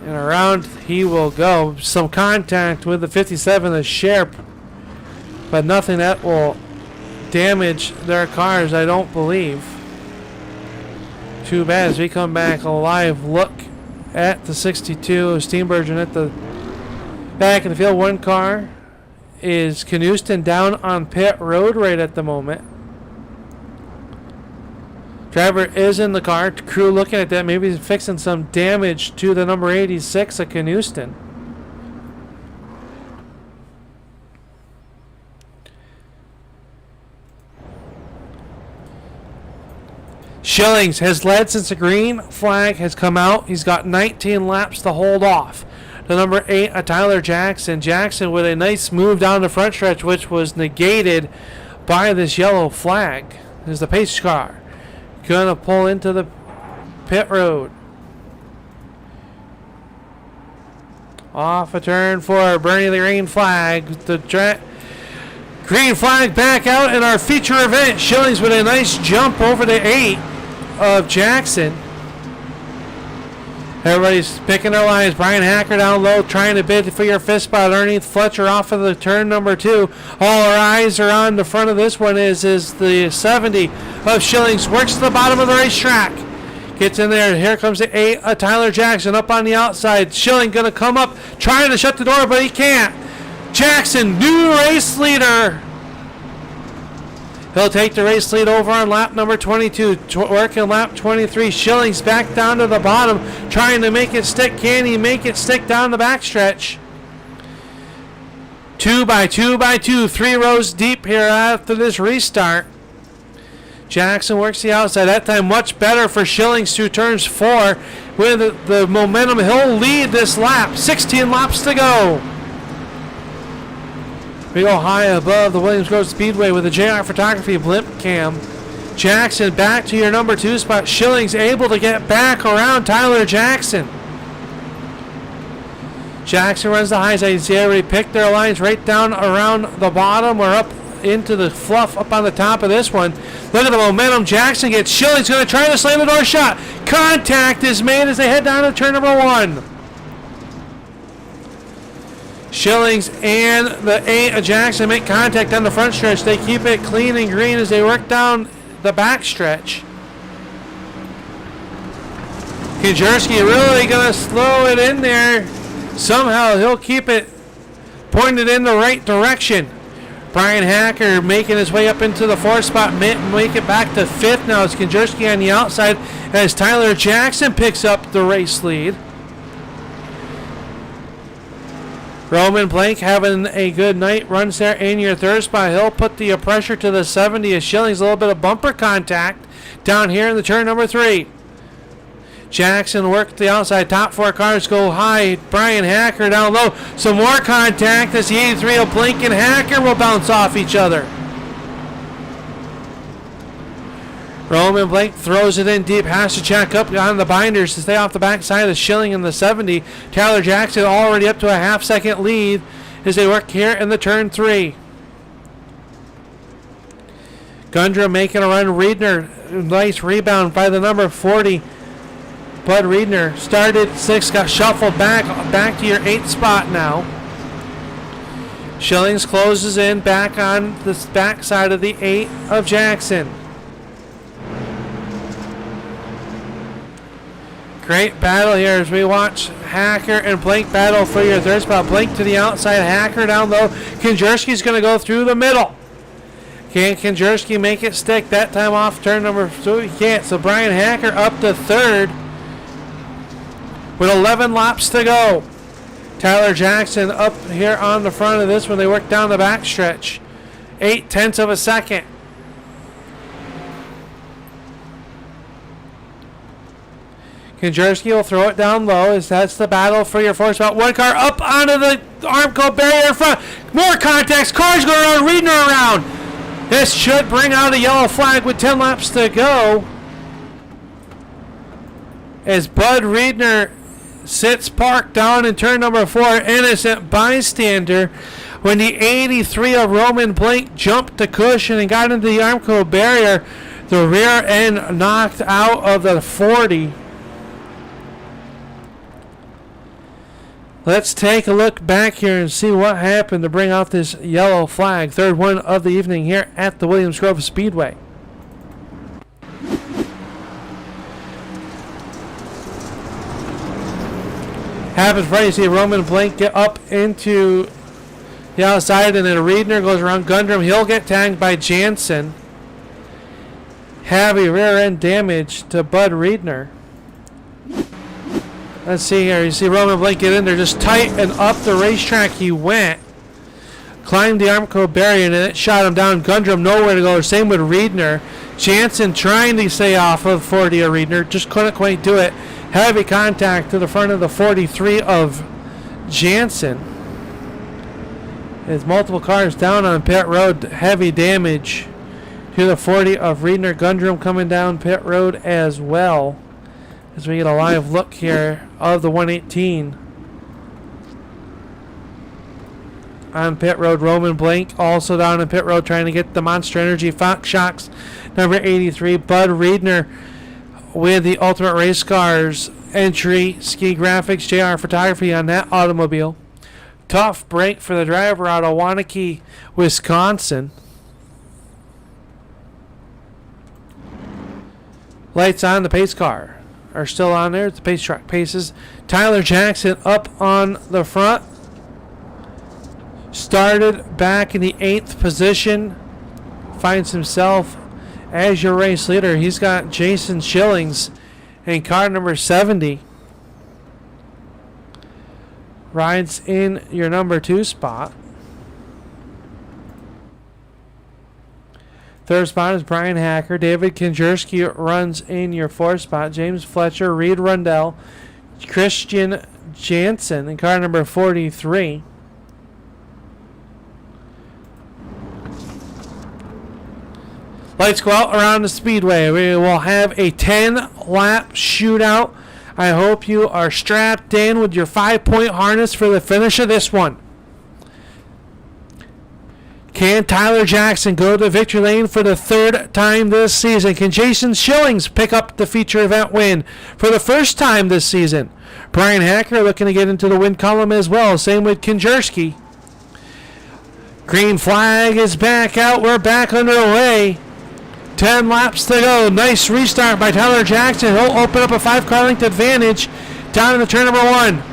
And around he will go. Some contact with the 57 of Sherp, but nothing that will damage their cars, I don't believe. Too bad. As we come back, a live look at the 62 of Steenbergen at the back in the field. One car is Knudsen down on pit road right at the moment. Driver is in the car. Crew looking at that. Maybe he's fixing some damage to the number 86 at Canuston. Schillings has led since the green flag has come out. He's got 19 laps to hold off. The number 8, Tyler Jackson. Jackson with a nice move down the front stretch, which was negated by this yellow flag. This is the pace car. Gonna pull into the pit road. Off a turn 4, burning the green flag. The green flag back out in our feature event. Schillings with a nice jump over the 8 of Jackson. Everybody's picking their lines. Brian Hacker down low, trying to bid for your fifth spot underneath Fletcher off of the turn number 2. All our eyes are on the front of this one is the 70 of Schillings. Works to the bottom of the racetrack. Gets in there. Here comes the 8 of Tyler Jackson up on the outside. Schilling going to come up, trying to shut the door, but he can't. Jackson, new race leader. He'll take the race lead over on lap number 22. Working lap 23. Schillings back down to the bottom, trying to make it stick. Can he make it stick down the backstretch? 2 by 2 by 2. 3 rows deep here after this restart. Jackson works the outside. That time much better for Schillings through turns 4. With the momentum, he'll lead this lap. 16 laps to go. We go high above the Williamsgrove Speedway with the JR Photography blimp cam. Jackson back to your number 2 spot. Schillings able to get back around Tyler Jackson. Jackson runs the high side. You can see everybody pick their lines right down around the bottom or up into the fluff up on the top of this one. Look at the momentum. Jackson gets Schillings going to try to slam the door shot. Contact is made as they head down to turn number 1. Schillings and the 8 of Jackson make contact on the front stretch. They keep it clean and green as they work down the back stretch. Kajerski really going to slow it in there. Somehow he'll keep it pointed in the right direction. Brian Hacker making his way up into the 4th spot. Make it back to 5th now. It's Kajerski on the outside as Tyler Jackson picks up the race lead. Roman Blank having a good night. Runs there in your 3rd spot. He'll put the pressure to the 70 of Schillings. A little bit of bumper contact down here in the turn number 3. Jackson worked the outside. Top 4 cars go high. Brian Hacker down low. Some more contact as the 83 of Blank and Hacker will bounce off each other. Roman Blank throws it in deep, has to check up on the binders to stay off the backside of Schilling in the 70. Tyler Jackson already up to a half-second lead as they work here in the turn 3. Gundra making a run. Riedner, nice rebound by the number 40. Bud Riedner started 6th, got shuffled back to your 8th spot now. Schillings closes in back on the backside of the 8 of Jackson. Great battle here as we watch Hacker and Blank battle for your 3rd spot. Blank to the outside, Hacker down low. Konjerski's going to go through the middle. Can Konjerski make it stick? That time off turn number 2, he can't. So Brian Hacker up to 3rd with 11 laps to go. Tyler Jackson up here on the front of this when they work down the backstretch. 0.8 of a second. Konjerski will throw it down low as that's the battle for your 4th spot. One car up onto the Armco barrier in front. More contacts. Cars going around, Riedner around. This should bring out a yellow flag with 10 laps to go. As Bud Riedner sits parked down in turn number 4, innocent bystander. When the 83 of Roman Blank jumped the cushion and got into the Armco barrier, the rear end knocked out of the 40. Let's take a look back here and see what happened to bring out this yellow flag. 3rd one of the evening here at the Williamsgrove Speedway. Happens right, you see Roman Blank get up into the outside, and then Riedner goes around Gundram. He'll get tagged by Jansen. Heavy rear end damage to Bud Riedner. Let's see here. You see Roman Blank get in there, just tight and up the racetrack he went. Climbed the Armco barrier and it shot him down. Gundrum nowhere to go. Same with Riedner. Jansen trying to stay off of 40 of Riedner. Just couldn't quite do it. Heavy contact to the front of the 43 of Jansen. There's multiple cars down on pit road. Heavy damage to the 40 of Riedner. Gundrum coming down pit road as well. As we get a live look here of the 118. On pit road, Roman Blank also down in pit road trying to get the Monster Energy Fox Shocks number 83. Bud Riedner with the Ultimate Race Cars entry, Ski Graphics, JR Photography on that automobile. Tough break for the driver out of Waunakee, Wisconsin. Lights on, the pace car are still on there. The pace track paces. Tyler Jackson up on the front. Started back in the 8th position. Finds himself as your race leader. He's got Jason Schillings in car number 70. Rides in your number 2 spot. 3rd spot is Brian Hacker. David Kinjerski runs in your 4th spot. James Fletcher, Reed Rundell, Christian Jansen in car number 43. Lights go out around the speedway. We will have a 10-lap shootout. I hope you are strapped in with your 5-point harness for the finish of this one. Can Tyler Jackson go to victory lane for the 3rd time this season? Can Jason Schillings pick up the feature event win for the 1st time this season? Brian Hacker looking to get into the win column as well. Same with Kinjerski. Green flag is back out. We're back underway. 10 laps to go. Nice restart by Tyler Jackson. He'll open up a 5-car length advantage down in the turn number 1.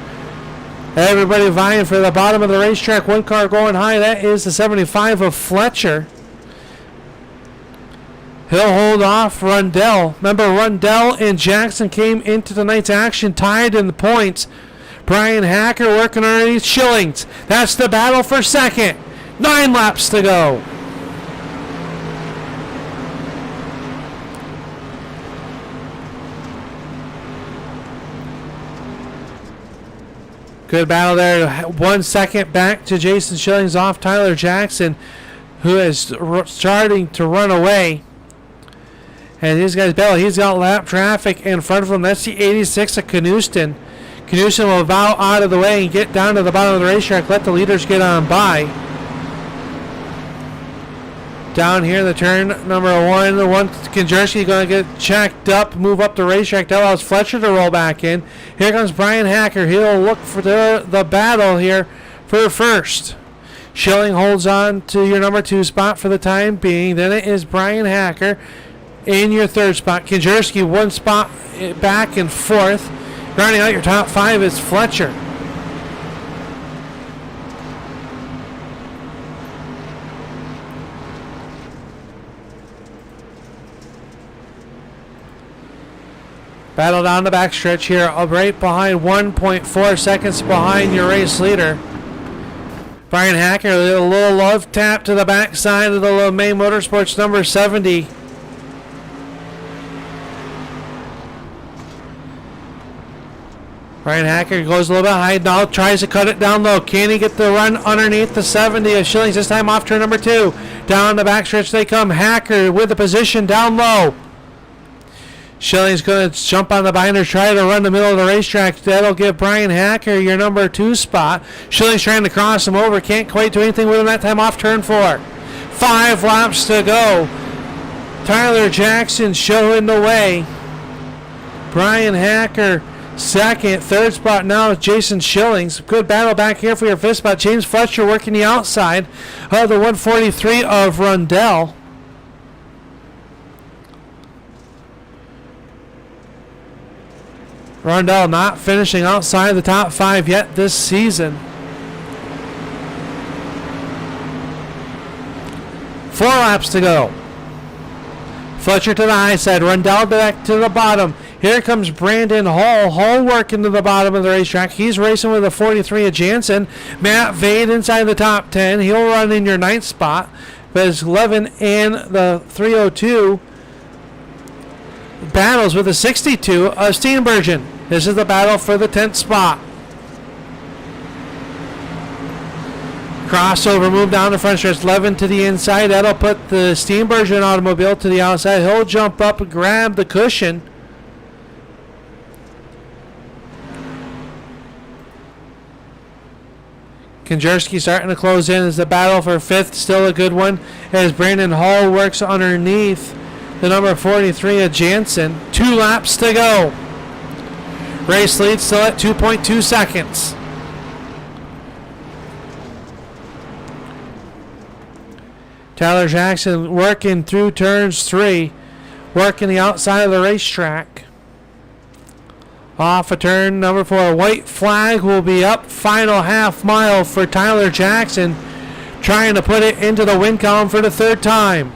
Everybody vying for the bottom of the racetrack. 1 car going high. That is the 75 of Fletcher. He'll hold off Rundell. Remember, Rundell and Jackson came into tonight's action tied in the points. Brian Hacker working underneath Schillings. That's the battle for 2nd. 9 laps to go. Good battle there. 1 second back to Jason Schillings off Tyler Jackson, who is starting to run away. And these guys battle. He's got lap traffic in front of him. That's the 86 of Knudsen. Knudsen will bow out of the way and get down to the bottom of the racetrack. Let the leaders get on by. Down here, the turn number 1. The one Kinjerski going to get checked up, move up the racetrack. That allows Fletcher to roll back in. Here comes Brian Hacker. He'll look for the battle here for first. Schilling holds on to your number 2 spot for the time being. Then it is Brian Hacker in your 3rd spot. Kinjerski 1 spot back in 4th. Rounding out your top 5 is Fletcher. Battle down the backstretch here, right behind 1.4 seconds behind your race leader. Brian Hacker, a little love tap to the backside of the May Motorsports number 70. Brian Hacker goes a little bit high now, tries to cut it down low. Can he get the run underneath the 70 of Schillings? This time off turn number 2. Down the backstretch they come. Hacker with the position down low. Schilling's going to jump on the binder, try to run the middle of the racetrack. That'll give Brian Hacker your number 2 spot. Schilling's trying to cross him over. Can't quite do anything with him that time off turn 4. 5 laps to go. Tyler Jackson showing the way. Brian Hacker 2nd. 3rd spot now is Jason Schillings. Good battle back here for your 5th spot. James Fletcher working the outside of the 143 of Rundell. Rundell not finishing outside the top 5 yet this season. 4 laps to go. Fletcher to the high side. Rundell back to the bottom. Here comes Brandon Hall. Hall working to the bottom of the racetrack. He's racing with a 43 of Jansen. Matt Vade inside the top 10. He'll run in your 9th spot. There's 11 and the 302 battles with a 62 of Steenbergen. This is the battle for the 10th spot. Crossover move down the front stretch. 11 to the inside. That'll put the Steenbergen automobile to the outside. He'll jump up and grab the cushion. Konjerski starting to close in as the battle for 5th. Still a good one as Brandon Hall works underneath the number 43 of Jansen. 2 laps to go. Race lead still at 2.2 seconds. Tyler Jackson working through turns 3. Working the outside of the racetrack. Off of turn number 4. White flag will be up. Final half mile for Tyler Jackson. Trying to put it into the win column for the 3rd time.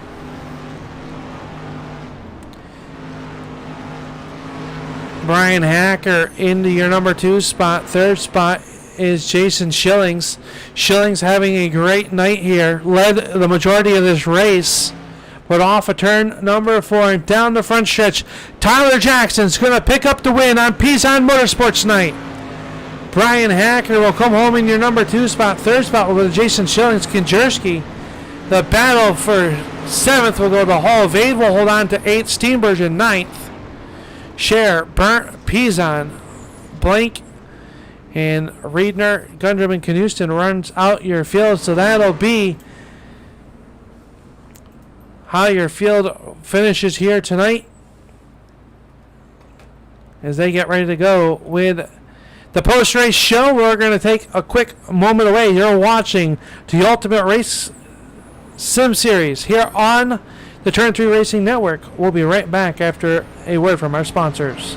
Brian Hacker into your number 2 spot. 3rd spot is Jason Schillings. Schillings having a great night here. Led the majority of this race. But off of turn number 4 and down the front stretch, Tyler Jackson's going to pick up the win on Pizon Motorsports night. Brian Hacker will come home in your number 2 spot. 3rd spot with Jason Schillings. Konjerski. The battle for 7th will go to Hall. Vade will hold on to 8th. Steenbergen 9th. Scher, Burnt, Pizon, Blank, and Riedner, Gundrum, and Knuston runs out your field. So that'll be how your field finishes here tonight as they get ready to go with the post-race show. We're going to take a quick moment away. You're watching the Ultimate Race Sim Series here on the Turn 3 Racing Network. We'll be right back after a word from our sponsors.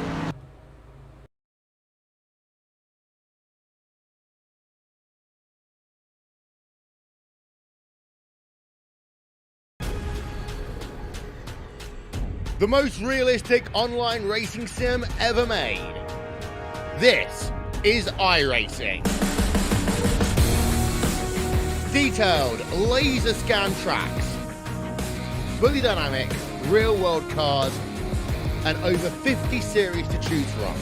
The most realistic online racing sim ever made. This is iRacing. Detailed laser scan tracks, fully dynamic, real world cars, and over 50 series to choose from.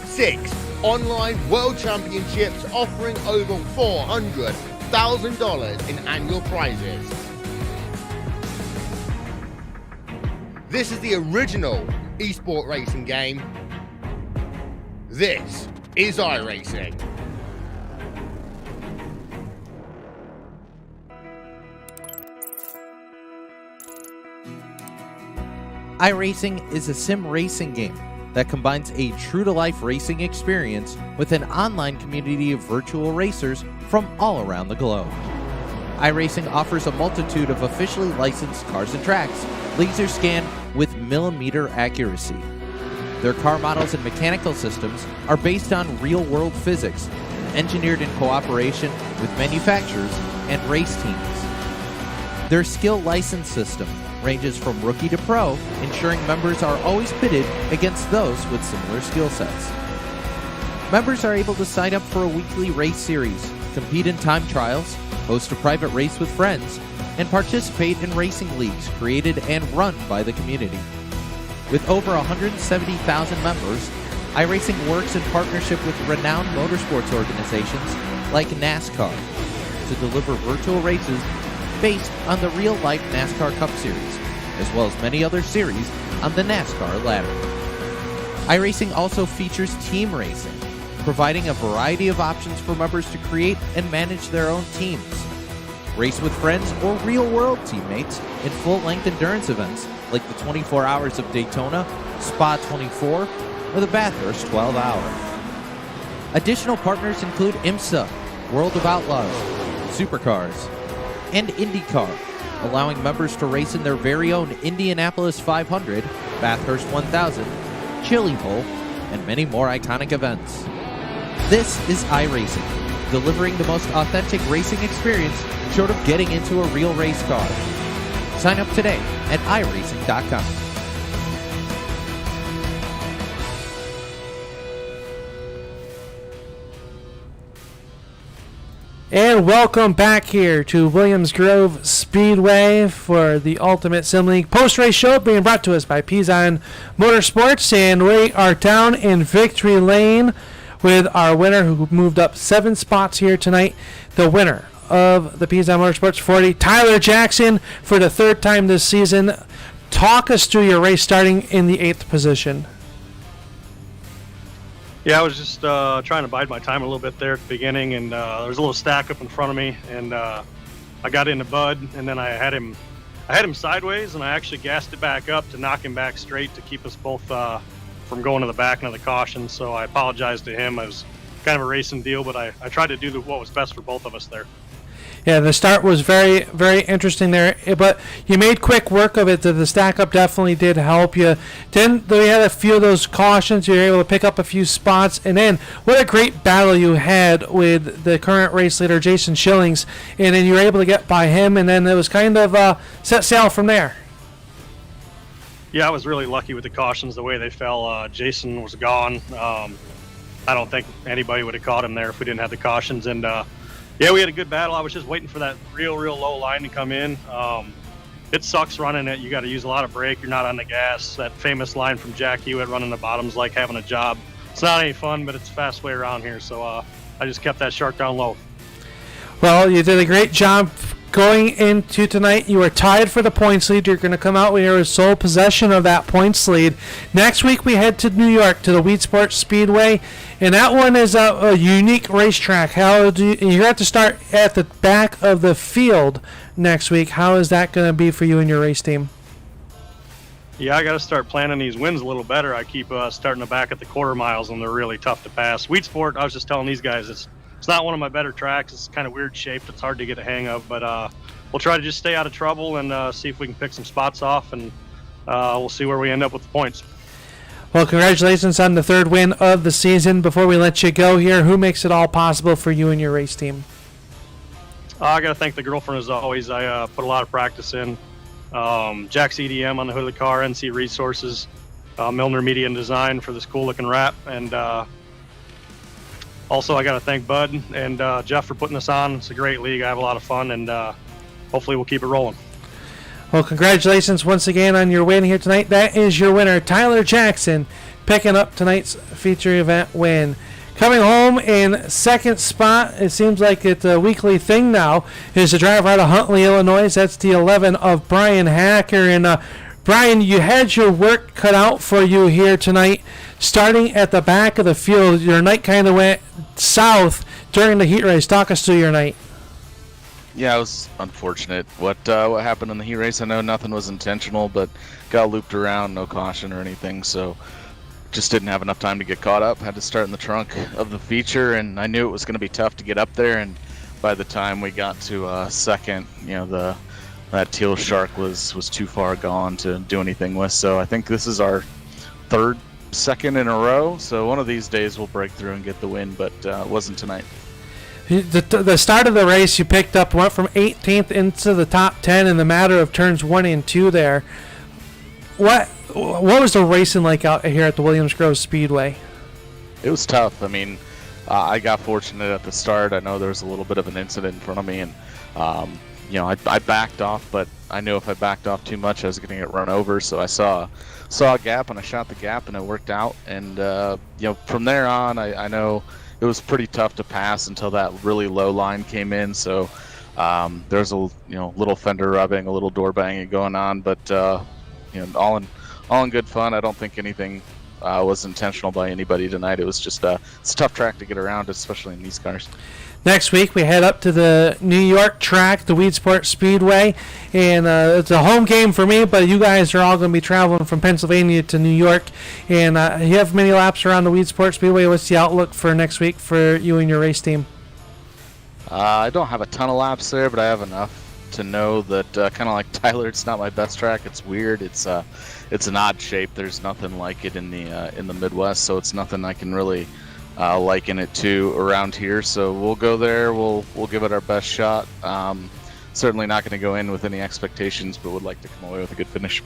6 online world championships offering over $400,000 in annual prizes. This is the original esport racing game. This is iRacing.
iRacing is a sim racing game that combines a true-to-life racing experience with an online community of virtual racers from all around the globe. iRacing offers a multitude of officially licensed cars and tracks, laser scanned with millimeter accuracy. Their car models and mechanical systems are based on real-world physics, engineered in cooperation with manufacturers and race teams. Their skill license system ranges from rookie to pro, ensuring members are always pitted against those with similar skill sets. Members are able to sign up for a weekly race series, compete in time trials, host a private race with friends, and participate in racing leagues created and run by the community. With over 170,000 members, iRacing works in partnership with renowned motorsports organizations like NASCAR to deliver virtual races based on the real-life NASCAR Cup Series, as well as many other series on the NASCAR ladder. iRacing also features team racing, providing a variety of options for members to create and manage their own teams. Race with friends or real-world teammates in full-length endurance events like the 24 Hours of Daytona, Spa 24, or the Bathurst 12-Hour. Additional partners include IMSA, World of Outlaws, Supercars, and IndyCar, allowing members to race in their very own Indianapolis 500, Bathurst 1000, Chili Bowl, and many more iconic events. This is iRacing, delivering the most authentic racing experience short of getting into a real race car. Sign up today at iRacing.com.
And welcome back here to Williamsgrove Speedway for the Ultimate Sim League post-race show, being brought to us by Pizon Motorsports. And we are down in victory lane with our winner, who moved up 7 spots here tonight. The winner of the Pizon Motorsports 40, Tyler Jackson, for the 3rd time this season. Talk us through your race, starting in the 8th position.
Yeah, I was just trying to bide my time a little bit there at the beginning, and there was a little stack up in front of me, and I got into Bud, and then I had him sideways, and I actually gassed it back up to knock him back straight to keep us both from going to the back into the caution. So I apologized to him. It was kind of a racing deal, but I tried to do what was best for both of us there.
Yeah, the start was very, very interesting there, but you made quick work of it. The stack up definitely did help you. Then we had a few of those cautions. You were able to pick up a few spots, and then what a great battle you had with the current race leader, Jason Schillings, and then you were able to get by him, and then it was kind of set sail from there.
Yeah, I was really lucky with the cautions, the way they fell. Jason was gone. I don't think anybody would have caught him there if we didn't have the cautions, and yeah, we had a good battle. I was just waiting for that real low line to come in. It sucks running it. You got to use a lot of brake. You're not on the gas. That famous line from Jack Hewitt, running the bottom's like having a job. It's not any fun, but it's a fast way around here. So I just kept that shark down low.
Well, you did a great job going into tonight. You were tied for the points lead. You're going to come out with your sole possession of that points lead. Next week we head to New York to the Weed Sports Speedway, and that one is a unique racetrack. You have to start at the back of the field next week. How is that going to be for you and your race team?
Yeah, I got to start planning these wins a little better. I keep starting to back at the quarter miles, and they're really tough to pass. Weed Sport, I was just telling these guys, it's not one of my better tracks. It's kind of weird shaped. It's hard to get a hang of, but we'll try to just stay out of trouble and see if we can pick some spots off, and we'll see where we end up with the points.
Well, congratulations on the 3rd win of the season. Before we let you go here, who makes it all possible for you and your race team?
I got to thank the girlfriend as always. I put a lot of practice in. Jack's EDM on the hood of the car, NC Resources, Milner Media and Design for this cool looking wrap, and also, I got to thank Bud and Jeff for putting this on. It's a great league. I have a lot of fun, and hopefully we'll keep it rolling.
Well, congratulations once again on your win here tonight. That is your winner, Tyler Jackson, picking up tonight's feature event win. Coming home in 2nd spot, it seems like it's a weekly thing now, is the driver out of Huntley, Illinois. That's the 11 of Brian Hacker. And Brian, you had your work cut out for you here tonight. Starting at the back of the field, your night kind of went south during the heat race. Talk us through your night.
Yeah, it was unfortunate. What happened in the heat race, I know nothing was intentional, but got looped around, no caution or anything, so just didn't have enough time to get caught up. Had to start in the trunk of the feature, and I knew it was going to be tough to get up there, and by the time we got to second, that teal shark was too far gone to do anything with. So I think this is our 3rd second in a row, so one of these days we'll break through and get the win, but it wasn't tonight.
The start of the race, you picked up, went from 18th into the top 10 in the matter of turns 1 and 2 there. What was the racing like out here at the Williamsgrove Speedway?
It was tough. I mean, I got fortunate at the start. I know there was a little bit of an incident in front of me, and I backed off, but I knew if I backed off too much, I was going to get run over. So I saw a gap, and I shot the gap, and it worked out. And from there on, I know it was pretty tough to pass until that really low line came in. So there's a little fender rubbing, a little door banging going on, but all in good fun. I don't think anything was intentional by anybody tonight. It was just it's a tough track to get around, especially in these cars.
Next week, we head up to the New York track, the Weed Sports Speedway, and it's a home game for me, but you guys are all going to be traveling from Pennsylvania to New York, and you have many laps around the Weed Sports Speedway. What's the outlook for next week for you and your race team?
I don't have a ton of laps there, but I have enough to know that kind of like Tyler, it's not my best track. It's weird. It's an odd shape. There's nothing like it in the Midwest, so it's nothing I can really liken it to around here. So we'll go there. We'll give it our best shot. certainly not going to go in with any expectations, but would like to come away with a good finish.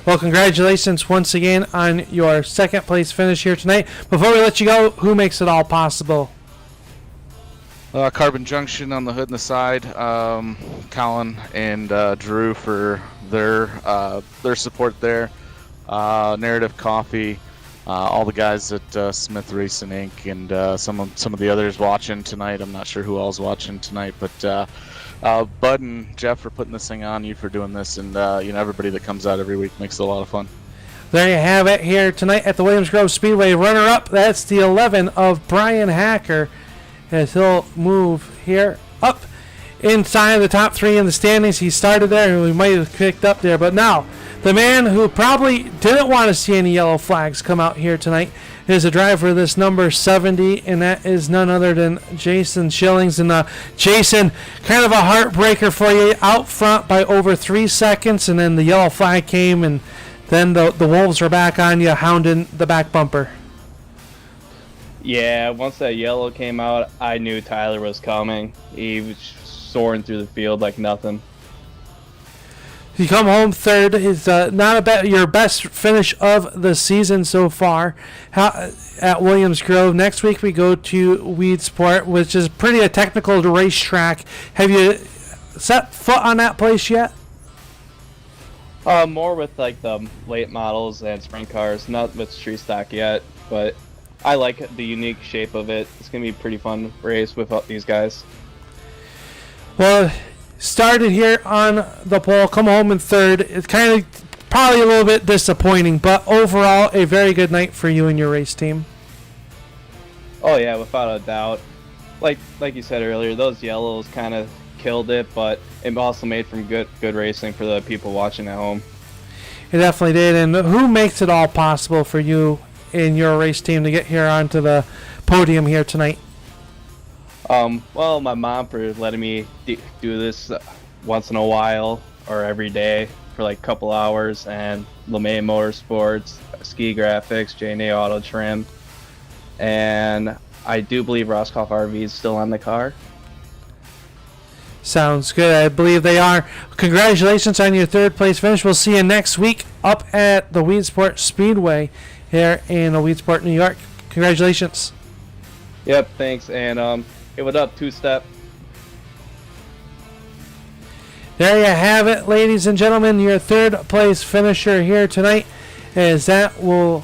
Well, congratulations once again on your second place finish here tonight. Before we let you go, who makes it all possible?
Carbon Junction on the hood and the side, Colin and Drew for their support there. Narrative Coffee, all the guys at Smith Racing Inc. and some of the others watching tonight. I'm not sure who all's watching tonight, but Bud and Jeff for putting this thing on, you for doing this, and everybody that comes out every week makes it a lot of fun.
There you have it here tonight at the Williamsgrove Speedway. Runner-up, that's the 11 of Brian Hacker, as he'll move here up inside the top 3 in the standings. He started there, and we might have picked up there, but now the man who probably didn't want to see any yellow flags come out here tonight is a driver of this number 70, and that is none other than Jason Schillings. And Jason, kind of a heartbreaker for you, out front by over 3 seconds, and then the yellow flag came, and then the Wolves were back on you, hounding the back bumper.
Yeah, once that yellow came out, I knew Tyler was coming. He was soaring through the field like nothing.
You come home third. Is not your best finish of the season so far at Williamsgrove. Next week we go to Weedsport, which is pretty a technical racetrack. Have you set foot on that place yet?
More with like the late models and sprint cars, not with street stock yet, but I like the unique shape of it. It's gonna be a pretty fun race with these guys.
Well, started here on the pole, come home in third. It's kind of probably a little bit disappointing, but overall a very good night for you and your race team.
Oh yeah, without a doubt. Like you said earlier, those yellows kind of killed it, but it also made from good racing for the people watching at home.
It definitely did. And who makes it all possible for you and your race team to get here onto the podium here tonight?
Well, my mom for letting me do this once in a while or every day for like a couple hours, and LeMay Motorsports, Ski Graphics, J&A Auto Trim, and I do believe Roscoff RV is still on the car.
Sounds good. I believe they are. Congratulations on your third place finish. We'll see you next week up at the Williamsgrove Speedway here in Williamsport, New York. Congratulations.
Yep, thanks, and give it up, two-step.
There you have it, ladies and gentlemen, your third place finisher here tonight, as that will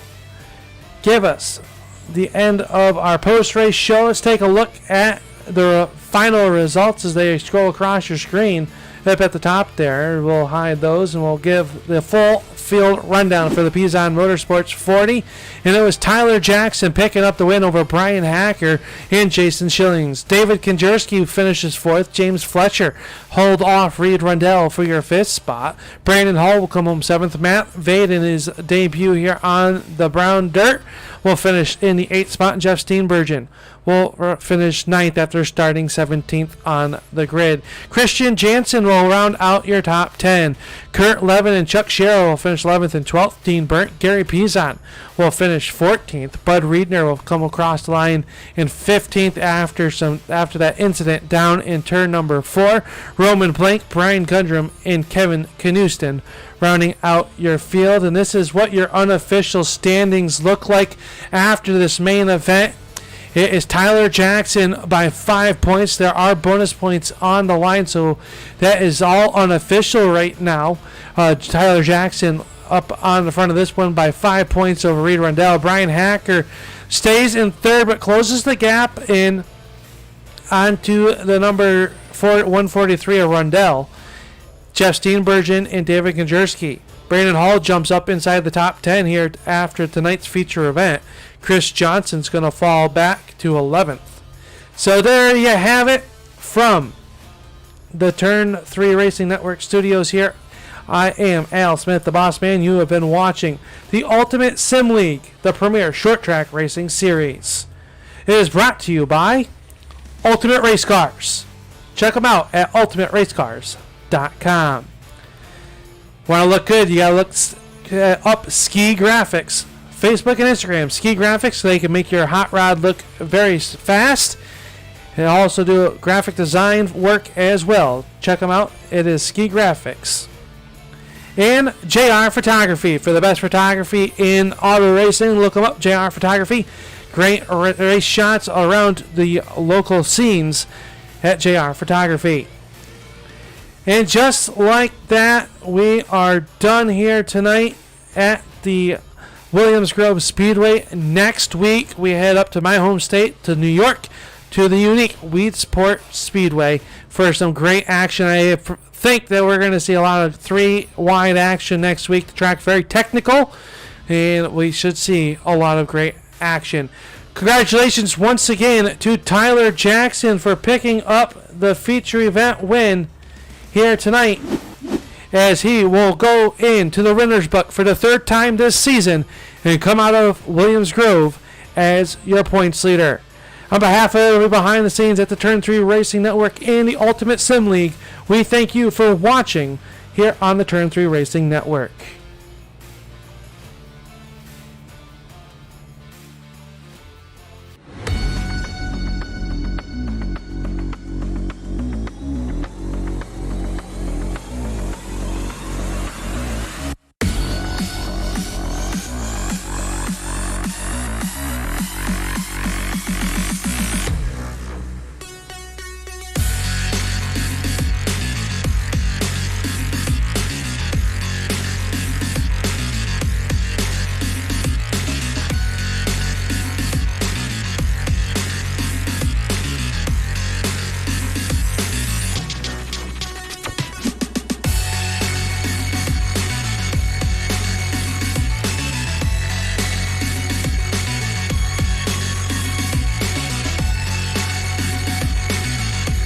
give us the end of our post-race show. Let's take a look at the final results as they scroll across your screen up at the top there. We'll hide those and we'll give the full field rundown for the Pizon Motorsports 40. And it was Tyler Jackson picking up the win over Brian Hacker and Jason Schillings. David Konjerski finishes fourth. James Fletcher hold off Reed Rundell for your fifth spot. Brandon Hall will come home seventh. Matt Vade in his debut here on the brown dirt will finish in the eighth spot. And Jeff Steenburgen will finish ninth after starting 17th on the grid. Christian Jansen will round out your top 10. Kurt Levin and Chuck Sherrill will finish 11th and 12th. Dean Burnt, Gary Pizon will finish 14th. Bud Riedner will come across the line in 15th after that incident down in turn number 4. Roman Blank, Brian Gundrum, and Kevin Knuston rounding out your field. And this is what your unofficial standings look like after this main event. It is Tyler Jackson by 5 points. There are bonus points on the line, so that is all unofficial right now. Tyler Jackson up on the front of this one by 5 points over Reed Rundell. Brian Hacker stays in third but closes the gap in onto the number 143 of Rundell. Jeff Steenburgen and David Konjerski. Brandon Hall jumps up inside the top 10 here after tonight's feature event. Chris Johnson's going to fall back to 11th. So there you have it from the Turn 3 Racing Network studios here. I am Al Smith, the boss man. You have been watching the Ultimate Sim League, the premier short track racing series. It is brought to you by Ultimate Race Cars. Check them out at ultimateracecars.com. Want to look good? You got to look up Ski Graphics. Facebook and Instagram, Ski Graphics, so they can make your hot rod look very fast. They also do graphic design work as well. Check them out. It is Ski Graphics. And JR Photography for the best photography in auto racing. Look them up, JR Photography. Great race shots around the local scenes at JR Photography. And just like that, we are done here tonight at the Williamsgrove Speedway. Next week, we head up to my home state, to New York, to the unique Weedsport Speedway for some great action. I think that we're going to see a lot of 3-wide action next week. The track's very technical, and we should see a lot of great action. Congratulations once again to Tyler Jackson for picking up the feature event win here tonight, as he will go into the winner's book for the 3rd time this season and come out of Williamsgrove as your points leader. On behalf of everybody behind the scenes at the Turn 3 Racing Network and the Ultimate Sim League, we thank you for watching here on the Turn 3 Racing Network.